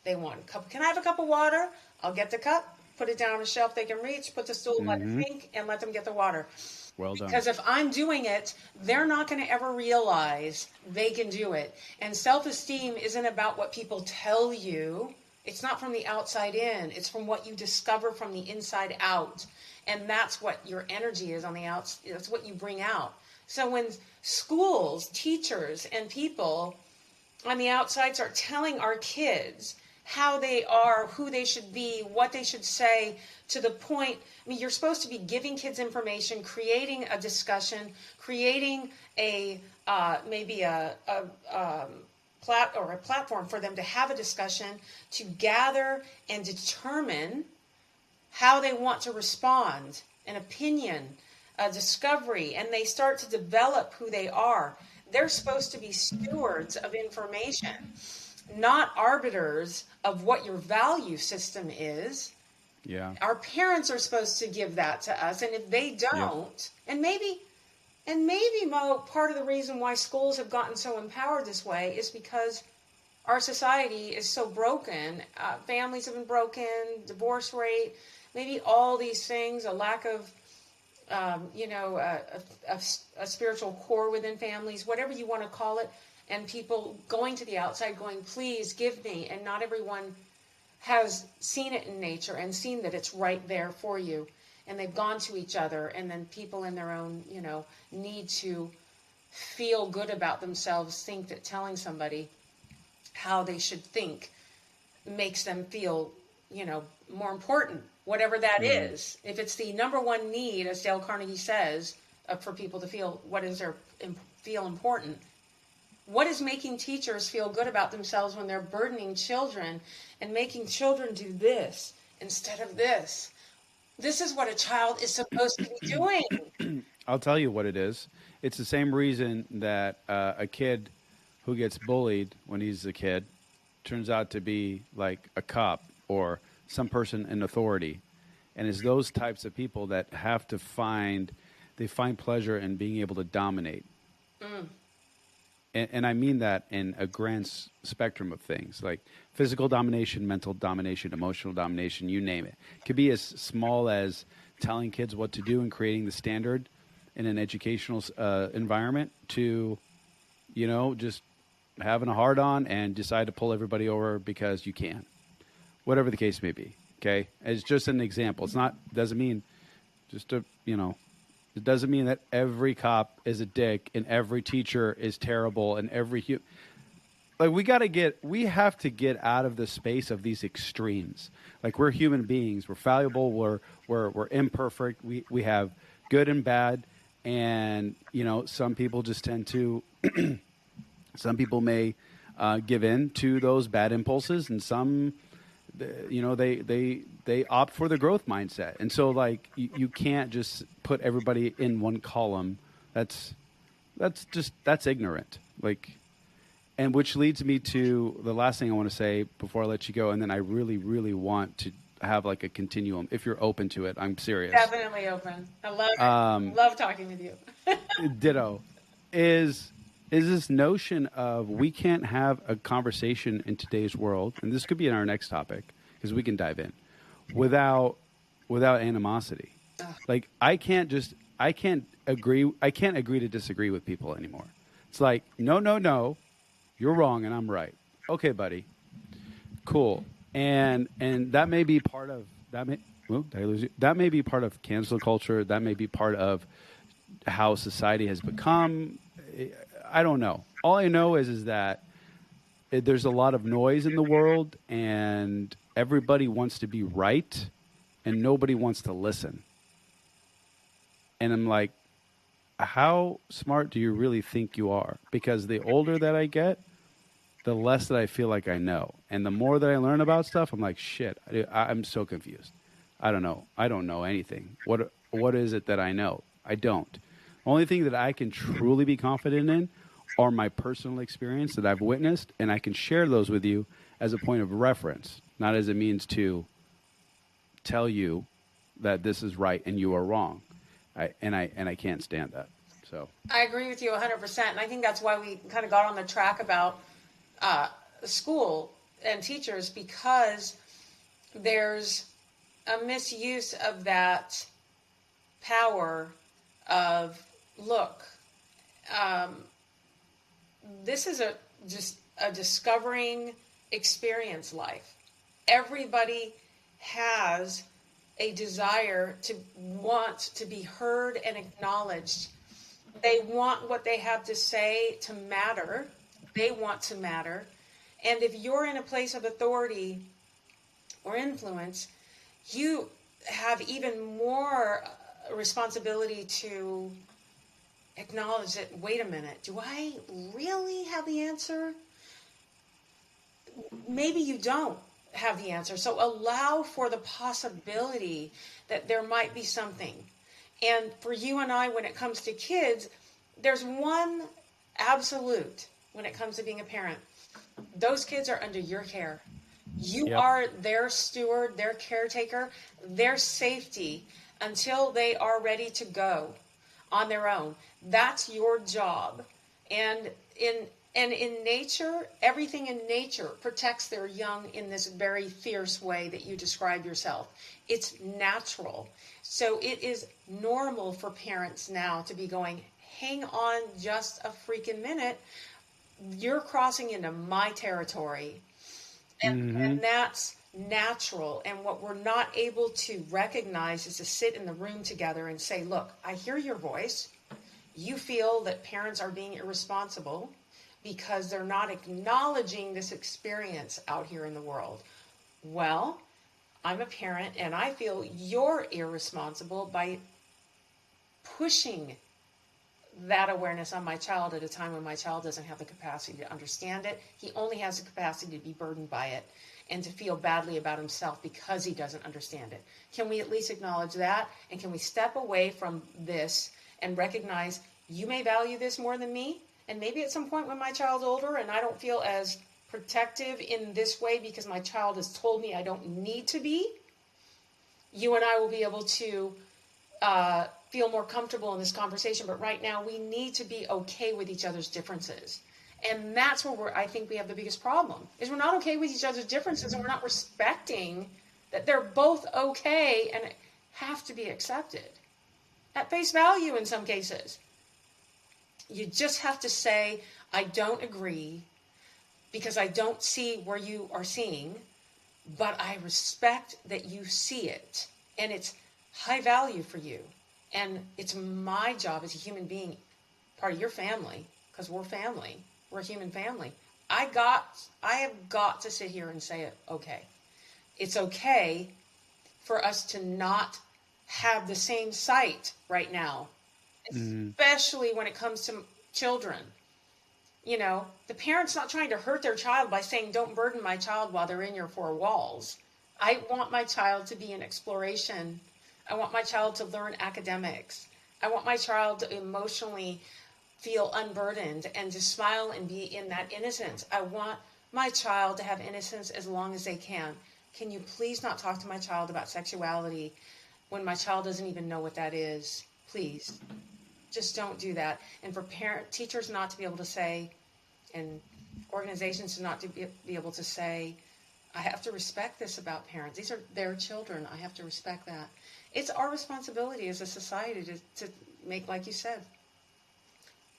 They want a cup. Can I have a cup of water? I'll get the cup, put it down on a shelf they can reach, put the stool, let it sink, and let them get the water. Well done. Because if I'm doing it, they're not going to ever realize they can do it. And self-esteem isn't about what people tell you. It's not from the outside in. It's from what you discover from the inside out. And that's what your energy is on the outside. That's what you bring out. So when schools, teachers, and people on the outside start telling our kids how they are, who they should be, what they should say, to the point, you're supposed to be giving kids information, creating a discussion, creating maybe a platform for them to have a discussion, to gather and determine how they want to respond, an opinion, a discovery, and they start to develop who they are. They're supposed to be stewards of information, not arbiters of what your value system is. Yeah. Our parents are supposed to give that to us, and if they don't, and maybe Mo, part of the reason why schools have gotten so empowered this way is because our society is so broken. Families have been broken, divorce rate, maybe all these things, a lack of a spiritual core within families, whatever you want to call it, and people going to the outside going, please give me, and not everyone has seen it in nature and seen that it's right there for you, and they've gone to each other, and then people in their own, need to feel good about themselves think that telling somebody how they should think makes them feel, more important, whatever that is. If it's the number one need, as Dale Carnegie says, for people to feel feel important. What is making teachers feel good about themselves when they're burdening children and making children do this instead of this? This is what a child is supposed to be doing. I'll tell you what it is. It's the same reason that a kid who gets bullied when he's a kid turns out to be like a cop or some person in authority. And it's those types of people that have to find pleasure in being able to dominate. And I mean that in a grand spectrum of things, like physical domination, mental domination, emotional domination, you name it. It could be as small as telling kids what to do and creating the standard in an educational environment to, just having a hard-on and decide to pull everybody over because you can. Whatever the case may be, okay? It's just an example. It doesn't mean that every cop is a dick and every teacher is terrible and every we have to get out of the space of these extremes. Like, we're human beings, we're fallible, we're imperfect, we have good and bad, and some people just tend to some people may give in to those bad impulses, and some they opt for the growth mindset. And so, like, you can't just put everybody in one column. That's ignorant. Like, and which leads me to the last thing I want to say before I let you go. And then I really, really want to have like a continuum. If you're open to it, I'm serious. Definitely open. I love it. Love talking with you. Ditto. Is this notion of we can't have a conversation in today's world, and this could be in our next topic because we can dive in, without animosity. Ugh. Like I can't agree to disagree with people anymore. It's like no, you're wrong and I'm right. Okay, buddy. Cool. And that may be part of that may well, did I lose you? That may be part of cancel culture. That may be part of how society has become. I don't know. All I know is that there's a lot of noise in the world, and everybody wants to be right, and nobody wants to listen. And I'm like, how smart do you really think you are? Because the older that I get, the less that I feel like I know. And the more that I learn about stuff, I'm like, shit, I'm so confused. I don't know. I don't know anything. What is it that I know? I don't. Only thing that I can truly be confident in are my personal experience that I've witnessed, and I can share those with you as a point of reference, not as a means to tell you that this is right and you are wrong. I can't stand that. So I agree with you 100%. And I think that's why we kind of got on the track about school and teachers, because there's a misuse of that power of, look, this is just a discovering experience life. Everybody has a desire to want to be heard and acknowledged. They want what they have to say to matter. They want to matter. And if you're in a place of authority or influence, you have even more responsibility to acknowledge that, wait a minute, do I really have the answer? Maybe you don't have the answer. So allow for the possibility that there might be something. And for you and I, when it comes to kids, there's one absolute when it comes to being a parent. Those kids are under your care. You Yep. are their steward, their caretaker, their safety until they are ready to go on their own. That's your job. And in nature, everything in nature protects their young in this very fierce way that you describe yourself. It's natural. So it is normal for parents now to be going, hang on just a freaking minute. You're crossing into my territory. And that's natural. And what we're not able to recognize is to sit in the room together and say, look, I hear your voice. You feel that parents are being irresponsible because they're not acknowledging this experience out here in the world. Well, I'm a parent and I feel you're irresponsible by pushing that awareness on my child at a time when my child doesn't have the capacity to understand it. He only has the capacity to be burdened by it and to feel badly about himself because he doesn't understand it. Can we at least acknowledge that? And can we step away from this and recognize you may value this more than me? And maybe at some point when my child's older and I don't feel as protective in this way because my child has told me I don't need to be, you and I will be able to feel more comfortable in this conversation. But right now we need to be okay with each other's differences. And that's where I think we have the biggest problem, is we're not okay with each other's differences and we're not respecting that they're both okay and have to be accepted at face value in some cases. You just have to say, I don't agree because I don't see where you are seeing, but I respect that you see it and it's high value for you. And it's my job as a human being, part of your family, because we're family. We're a human family. I have got to sit here and say it, okay. It's okay for us to not have the same sight right now, especially when it comes to children. You know, the parent's not trying to hurt their child by saying, don't burden my child while they're in your four walls. I want my child to be in exploration. I want my child to learn academics. I want my child to emotionally feel unburdened and to smile and be in that innocence. I want my child to have innocence as long as they can. Can you please not talk to my child about sexuality when my child doesn't even know what that is? Please, just don't do that. And for teachers not to be able to say, and organizations to not to be able to say, I have to respect this about parents. These are their children. I have to respect that. It's our responsibility as a society to make, like you said,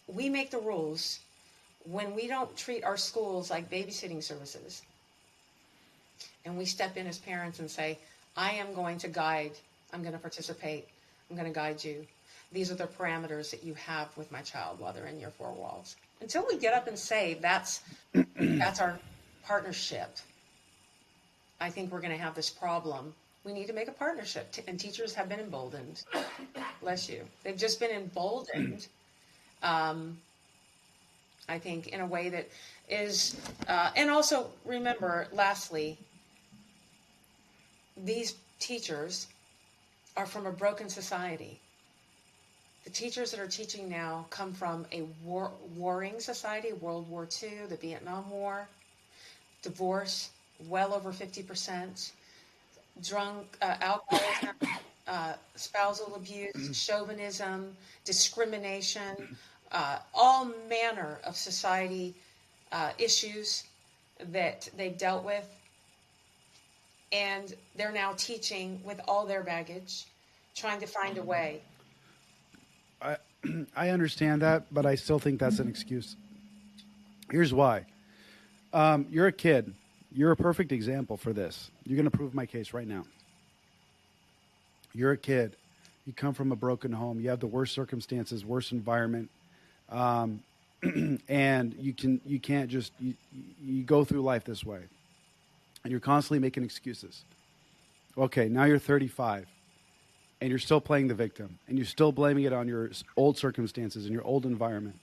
we make the rules when we don't treat our schools like babysitting services. And we step in as parents and say, I am going to guide, I'm going to participate, I'm going to guide you. These are the parameters that you have with my child while they're in your four walls. Until we get up and say that's our partnership, I think we're going to have this problem. We need to make a partnership. And teachers have been emboldened. Bless you. They've just been emboldened, I think, in a way that is, and also remember, lastly, these teachers are from a broken society. The teachers that are teaching now come from a warring society, World War II, the Vietnam War, divorce, well over 50%, alcoholism, spousal abuse, chauvinism, discrimination, all manner of society issues that they've dealt with. And they're now teaching with all their baggage, trying to find a way. I understand that, but I still think that's an excuse. Here's why. You're a kid. You're a perfect example for this. You're going to prove my case right now. You're a kid. You come from a broken home. You have the worst circumstances, worst environment. And you can't just, you go through life this way. And you're constantly making excuses. Okay, now you're 35. And you're still playing the victim. And you're still blaming it on your old circumstances and your old environment.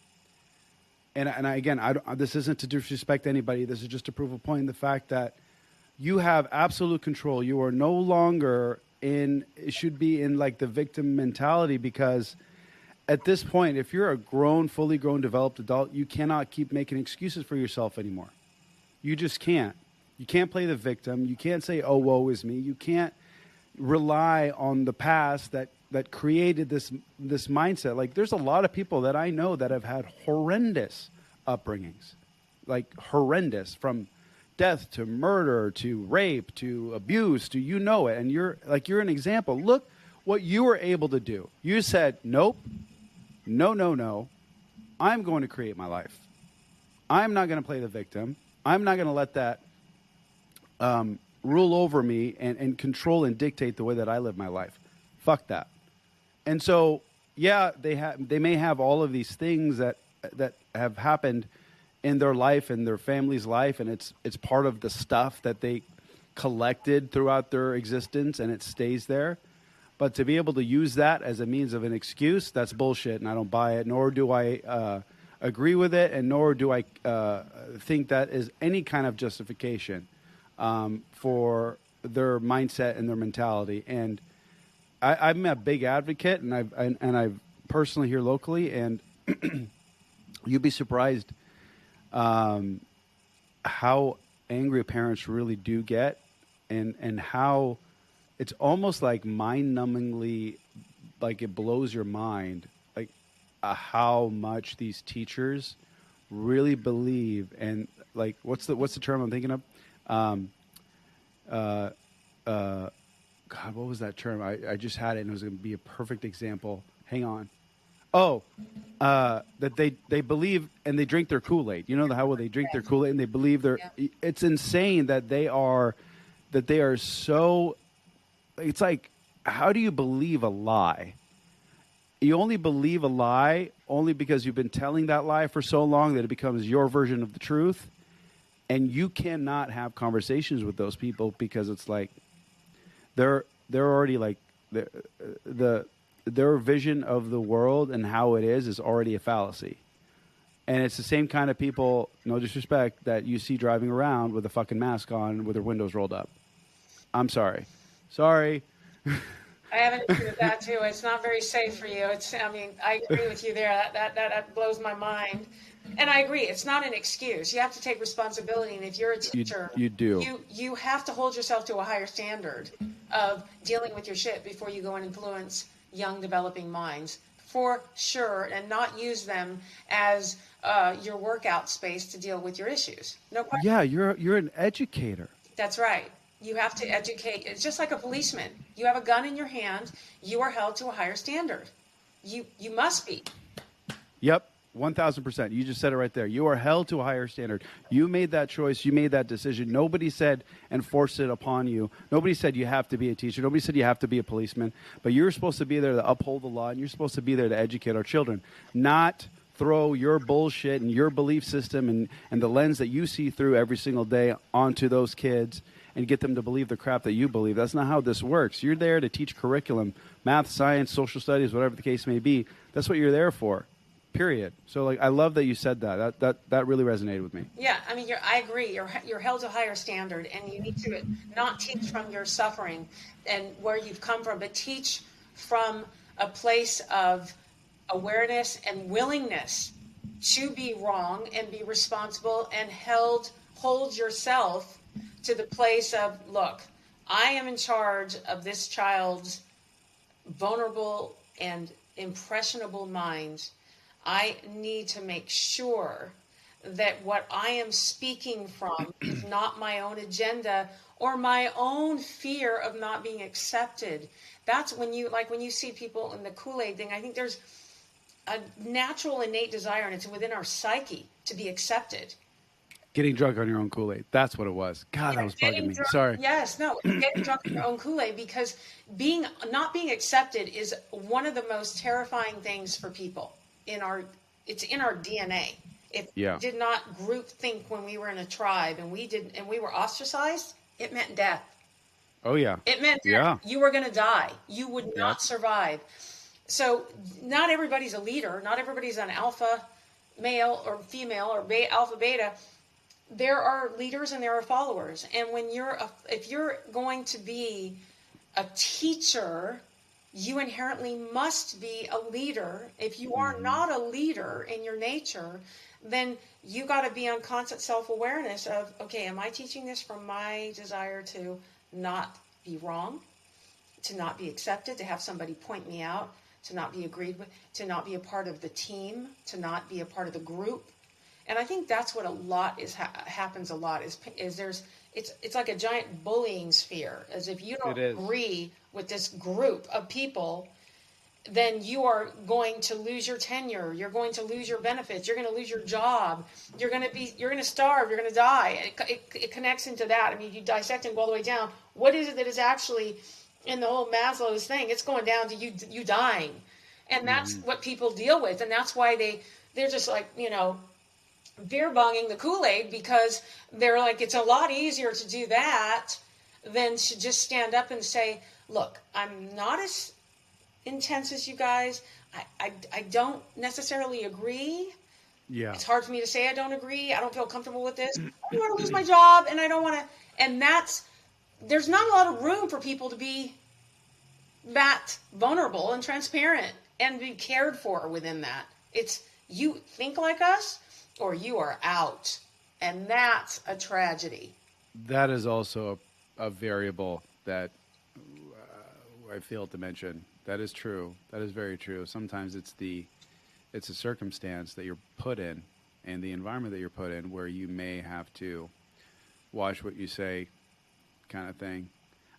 And this isn't to disrespect anybody. This is just to prove a point in the fact that you have absolute control. You are no longer it should be in like the victim mentality, because at this point, if you're a grown, fully grown, developed adult, you cannot keep making excuses for yourself anymore. You just can't. You can't play the victim. You can't say, oh, woe is me. You can't rely on the past that created this mindset. Like, there's a lot of people that I know that have had horrendous upbringings, like horrendous, from death to murder to rape to abuse to you know it. And you're an example. Look what you were able to do. You said, nope, no. I'm going to create my life. I'm not going to play the victim. I'm not going to let that rule over me and control and dictate the way that I live my life. Fuck that. And so, yeah, they may have all of these things that have happened in their life and their family's life, and it's part of the stuff that they collected throughout their existence, and it stays there. But to be able to use that as a means of an excuse, that's bullshit, and I don't buy it, nor do I agree with it, and nor do I think that is any kind of justification for their mindset and their mentality. And I'm a big advocate, and I've personally here locally, and you'd be surprised how angry parents really do get, and how it's almost like mind-numbingly, like it blows your mind, like how much these teachers really believe. And like, what's the term I'm thinking of? God, what was that term? I just had it, and it was going to be a perfect example. Hang on. Oh, that they believe and they drink their Kool-Aid. You know how they drink their Kool-Aid and they believe they're. Yeah. It's insane that they are so. It's like, how do you believe a lie? You only believe a lie only because you've been telling that lie for so long that it becomes your version of the truth, and you cannot have conversations with those people because it's like they're already like their vision of the world and how it is already a fallacy. And it's the same kind of people, no disrespect, that you see driving around with a fucking mask on with their windows rolled up. I'm sorry. I have an issue with that too. It's not very safe for you. I agree with you there. That blows my mind. And I agree, it's not an excuse. You have to take responsibility, and if you're a teacher, you do. You have to hold yourself to a higher standard of dealing with your shit before you go and influence young developing minds, for sure, and not use them as your workout space to deal with your issues. No question. Yeah, you're an educator. That's right. You have to educate. It's just like a policeman. You have a gun in your hand. You are held to a higher standard. You must be. Yep, 1,000%. You just said it right there. You are held to a higher standard. You made that choice. You made that decision. Nobody said and forced it upon you. Nobody said you have to be a teacher. Nobody said you have to be a policeman. But you're supposed to be there to uphold the law, and you're supposed to be there to educate our children, not throw your bullshit and your belief system and the lens that you see through every single day onto those kids and get them to believe the crap that you believe. That's not how this works. You're there to teach curriculum, math, science, social studies, whatever the case may be. That's what you're there for. Period. So, like, I love that you said that. That really resonated with me. Yeah, I mean, I agree. You're held to a higher standard, and you need to not teach from your suffering and where you've come from, but teach from a place of awareness and willingness to be wrong and be responsible, and hold yourself to the place of, look, I am in charge of this child's vulnerable and impressionable mind. I need to make sure that what I am speaking from is not my own agenda or my own fear of not being accepted. That's when you see people in the Kool-Aid thing. I think there's a natural innate desire, and it's within our psyche, to be accepted. Getting drunk on your own Kool-Aid. That's what it was. God, that was bugging me. Sorry. Yes, no, getting drunk on your own Kool-Aid, because not being accepted is one of the most terrifying things for people. It's in our DNA. If we did not group think when we were in a tribe and we were ostracized, it meant death. Oh yeah. It meant death. You were going to die. You would not survive. So not everybody's a leader. Not everybody's an alpha male or female or alpha beta. There are leaders and there are followers. And when if you're going to be a teacher, you inherently must be a leader. If you are not a leader in your nature, then you got to be on constant self-awareness of, okay, am I teaching this from my desire to not be wrong, to not be accepted, to have somebody point me out, to not be agreed with, to not be a part of the team, to not be a part of the group? And I think that's what happens a lot is there's it's like a giant bullying sphere. As if you don't agree with this group of people, then you are going to lose your tenure. You're going to lose your benefits. You're going to lose your job. You're going to starve. You're going to die. It connects into that. I mean, you dissect and go all the way down. What is it that is actually in the whole Maslow's thing? It's going down to you dying, and that's what people deal with, and that's why they're just like, beer bonging the Kool-Aid, because they're like, it's a lot easier to do that than to just stand up and say, look, I'm not as intense as you guys. I don't necessarily agree. Yeah. It's hard for me to say I don't agree. I don't feel comfortable with this. I don't want to lose my job, and I don't want to. And there's not a lot of room for people to be that vulnerable and transparent and be cared for within that. It's, you think like us, or you are out. And that's a tragedy. That is also a variable that I fail to mention. That is true. That is very true. Sometimes it's a circumstance that you're put in and the environment that you're put in where you may have to watch what you say, kind of thing.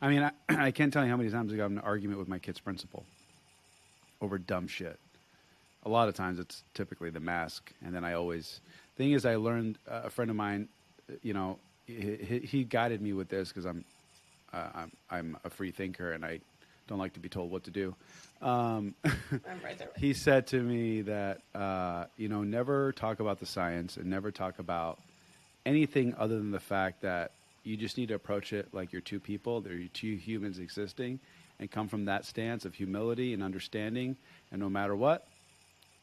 I mean, I can't tell you how many times I got in an argument with my kid's principal over dumb shit. A lot of times it's typically the mask. And then I learned, a friend of mine, he guided me with this because I'm a free thinker and I don't like to be told what to do. I'm right there. He said to me that, never talk about the science and never talk about anything other than the fact that you just need to approach it like you're two people. They're two humans existing, and come from that stance of humility and understanding. And no matter what,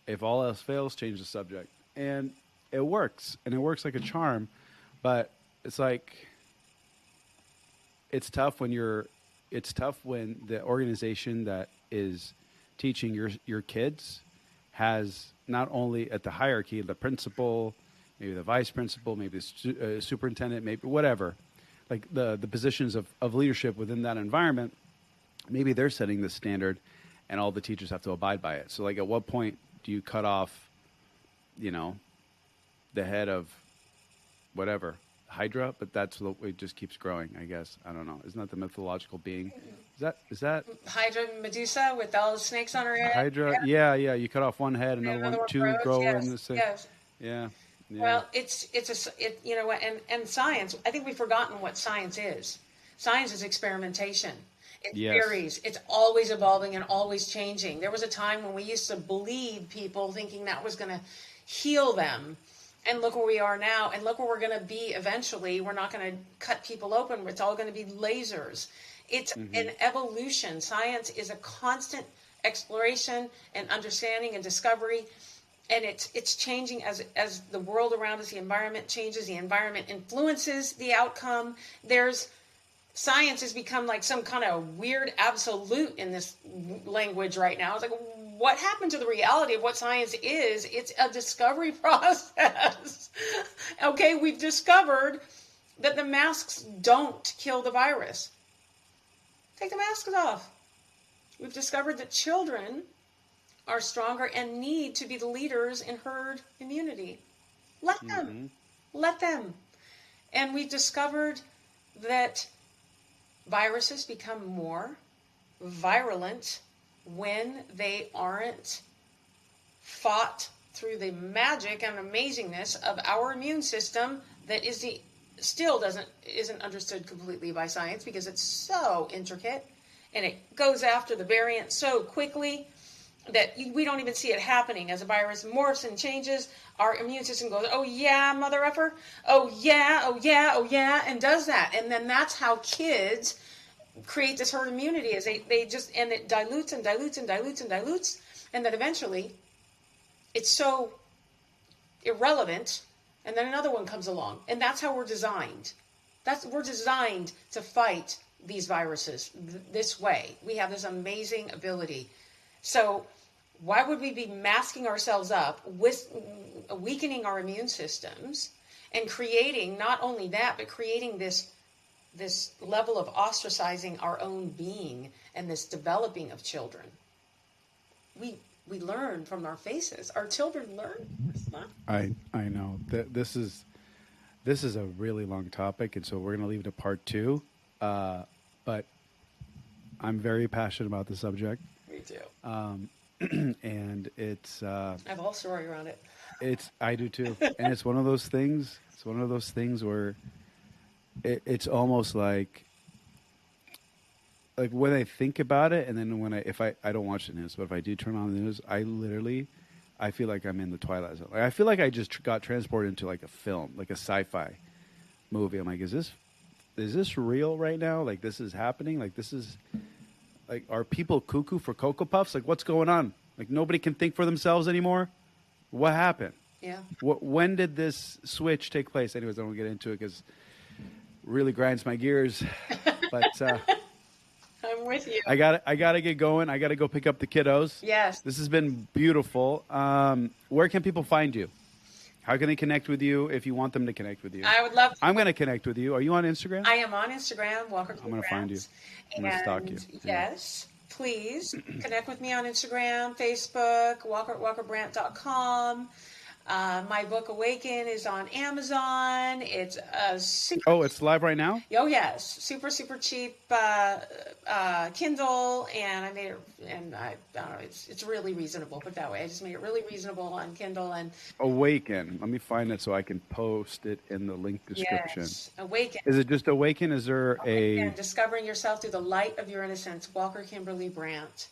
if all else fails, change the subject. And it works. And it works like a charm. But it's like, it's tough when the organization that is teaching your kids has not only at the hierarchy, the principal, maybe the vice principal, maybe the superintendent, maybe whatever, like the positions of leadership within that environment, maybe they're setting the standard and all the teachers have to abide by it. So like at what point do you cut off, the head of whatever, Hydra, but that's what it just keeps growing. I guess I don't know. Isn't that the mythological being? Is that Hydra Medusa with all the snakes on her head. Hydra? Yeah, yeah. You cut off one head, And another another one, one two grows. grow in Yes, the same. yes. Yeah, yeah. Well, you know what, and science. I think we've forgotten what science is. Science is experimentation. It's Yes. theories. It's always evolving and always changing. There was a time when we used to bleed people, thinking that was going to heal them, and look where we are now, and look where we're going to be eventually. We're not going to cut people open. It's all going to be lasers. It's an evolution. Science is a constant exploration and understanding and discovery. And it's changing as the world around us, the environment changes, the environment influences the outcome. Science has become like some kind of weird absolute in this language right now. It's like, what happened to the reality of what science is? It's a discovery process. Okay, we've discovered that the masks don't kill the virus. Take the masks off. We've discovered that children are stronger and need to be the leaders in herd immunity. Let them. Let them. And we've discovered that viruses become more virulent when they aren't fought through the magic and amazingness of our immune system that isn't understood completely by science, because it's so intricate and it goes after the variant so quickly that we don't even see it happening. As a virus morphs and changes, our immune system goes, oh yeah, mother effer, oh yeah, oh yeah, oh yeah, and does that. And then that's how kids create this herd immunity, is they just, and it dilutes and dilutes and dilutes and dilutes, and then eventually it's so irrelevant, and then another one comes along. And that's how we're designed. We're designed to fight these viruses this way. We have this amazing ability. So why would we be masking ourselves up, with weakening our immune systems, and creating not only that, but creating this level of ostracizing our own being and this developing of children? We learn from our faces. Our children learn. I know that this is a really long topic, and so we're going to leave it to part 2. But I'm very passionate about the subject. Me too. And it's I have a whole story around it. I do too. And it's one of those things. It's one of those things where it's almost like when I think about it, and then if I don't watch the news, but if I do turn on the news, I feel like I'm in the Twilight Zone. Like, I feel like I just got transported into like a film, like a sci-fi movie. I'm like, is this real right now? Like, this is happening? Like, this is like, are people cuckoo for Cocoa Puffs? Like, what's going on? Like, nobody can think for themselves anymore? What happened? Yeah. When did this switch take place? Anyways, I don't want to get into it because it really grinds my gears. But I'm with you. I gotta get going. I gotta go pick up the kiddos. Yes. This has been beautiful. Where can people find you? How can they connect with you if you want them to connect with you? I would love to. I'm going to connect with you. Are you on Instagram? I am on Instagram, Walker. I'm going to find you. I'm going to stalk you. Yes, please connect with me on Instagram, Facebook, walkerbrandt.com. My book Awaken is on Amazon. It's it's live right now? Oh yes, super cheap Kindle, and I made it, and I don't know, it's really reasonable. Put it that way, I just made it really reasonable on Kindle. And Awaken. Let me find it so I can post it in the link description. Yes, Awaken. Is it just Awaken? Is there Discovering Yourself Through the Light of Your Innocence, Walker Kimberly Brandt.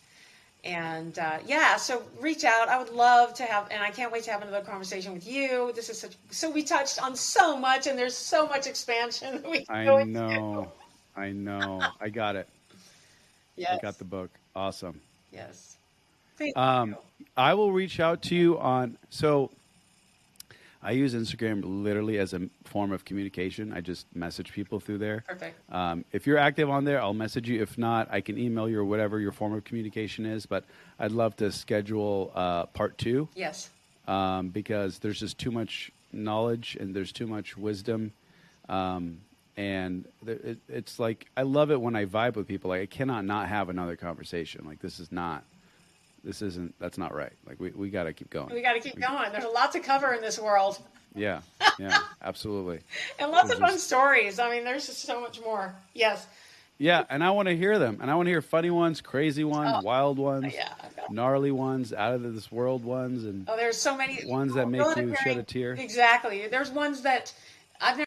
And so reach out. I would love to have, and I can't wait to have another conversation with you. This is so we touched on so much, and there's so much expansion that we can go into. I know. I got it. Yes. I got the book. Awesome. Yes. Thank you. I will reach out to you so I use Instagram literally as a form of communication. I just message people through there. Perfect. If you're active on there, I'll message you. If not, I can email you or whatever your form of communication is. But I'd love to schedule part 2. Yes. Because there's just too much knowledge and there's too much wisdom. And it's like, I love it when I vibe with people. Like, I cannot not have another conversation. Like, that's not right. Like, we got to keep going. We got to keep going. There's a lot to cover in this world. Yeah, yeah, absolutely. And lots There's of fun just stories. I mean, there's just so much more. Yes. yeah, and I want to hear them, and I want to hear funny ones, crazy ones, Oh, wild ones, yeah. No. gnarly ones, out of this world ones, and Oh, there's so many. ones that make Really you shed a preparing. tear. Exactly. There's ones that I've never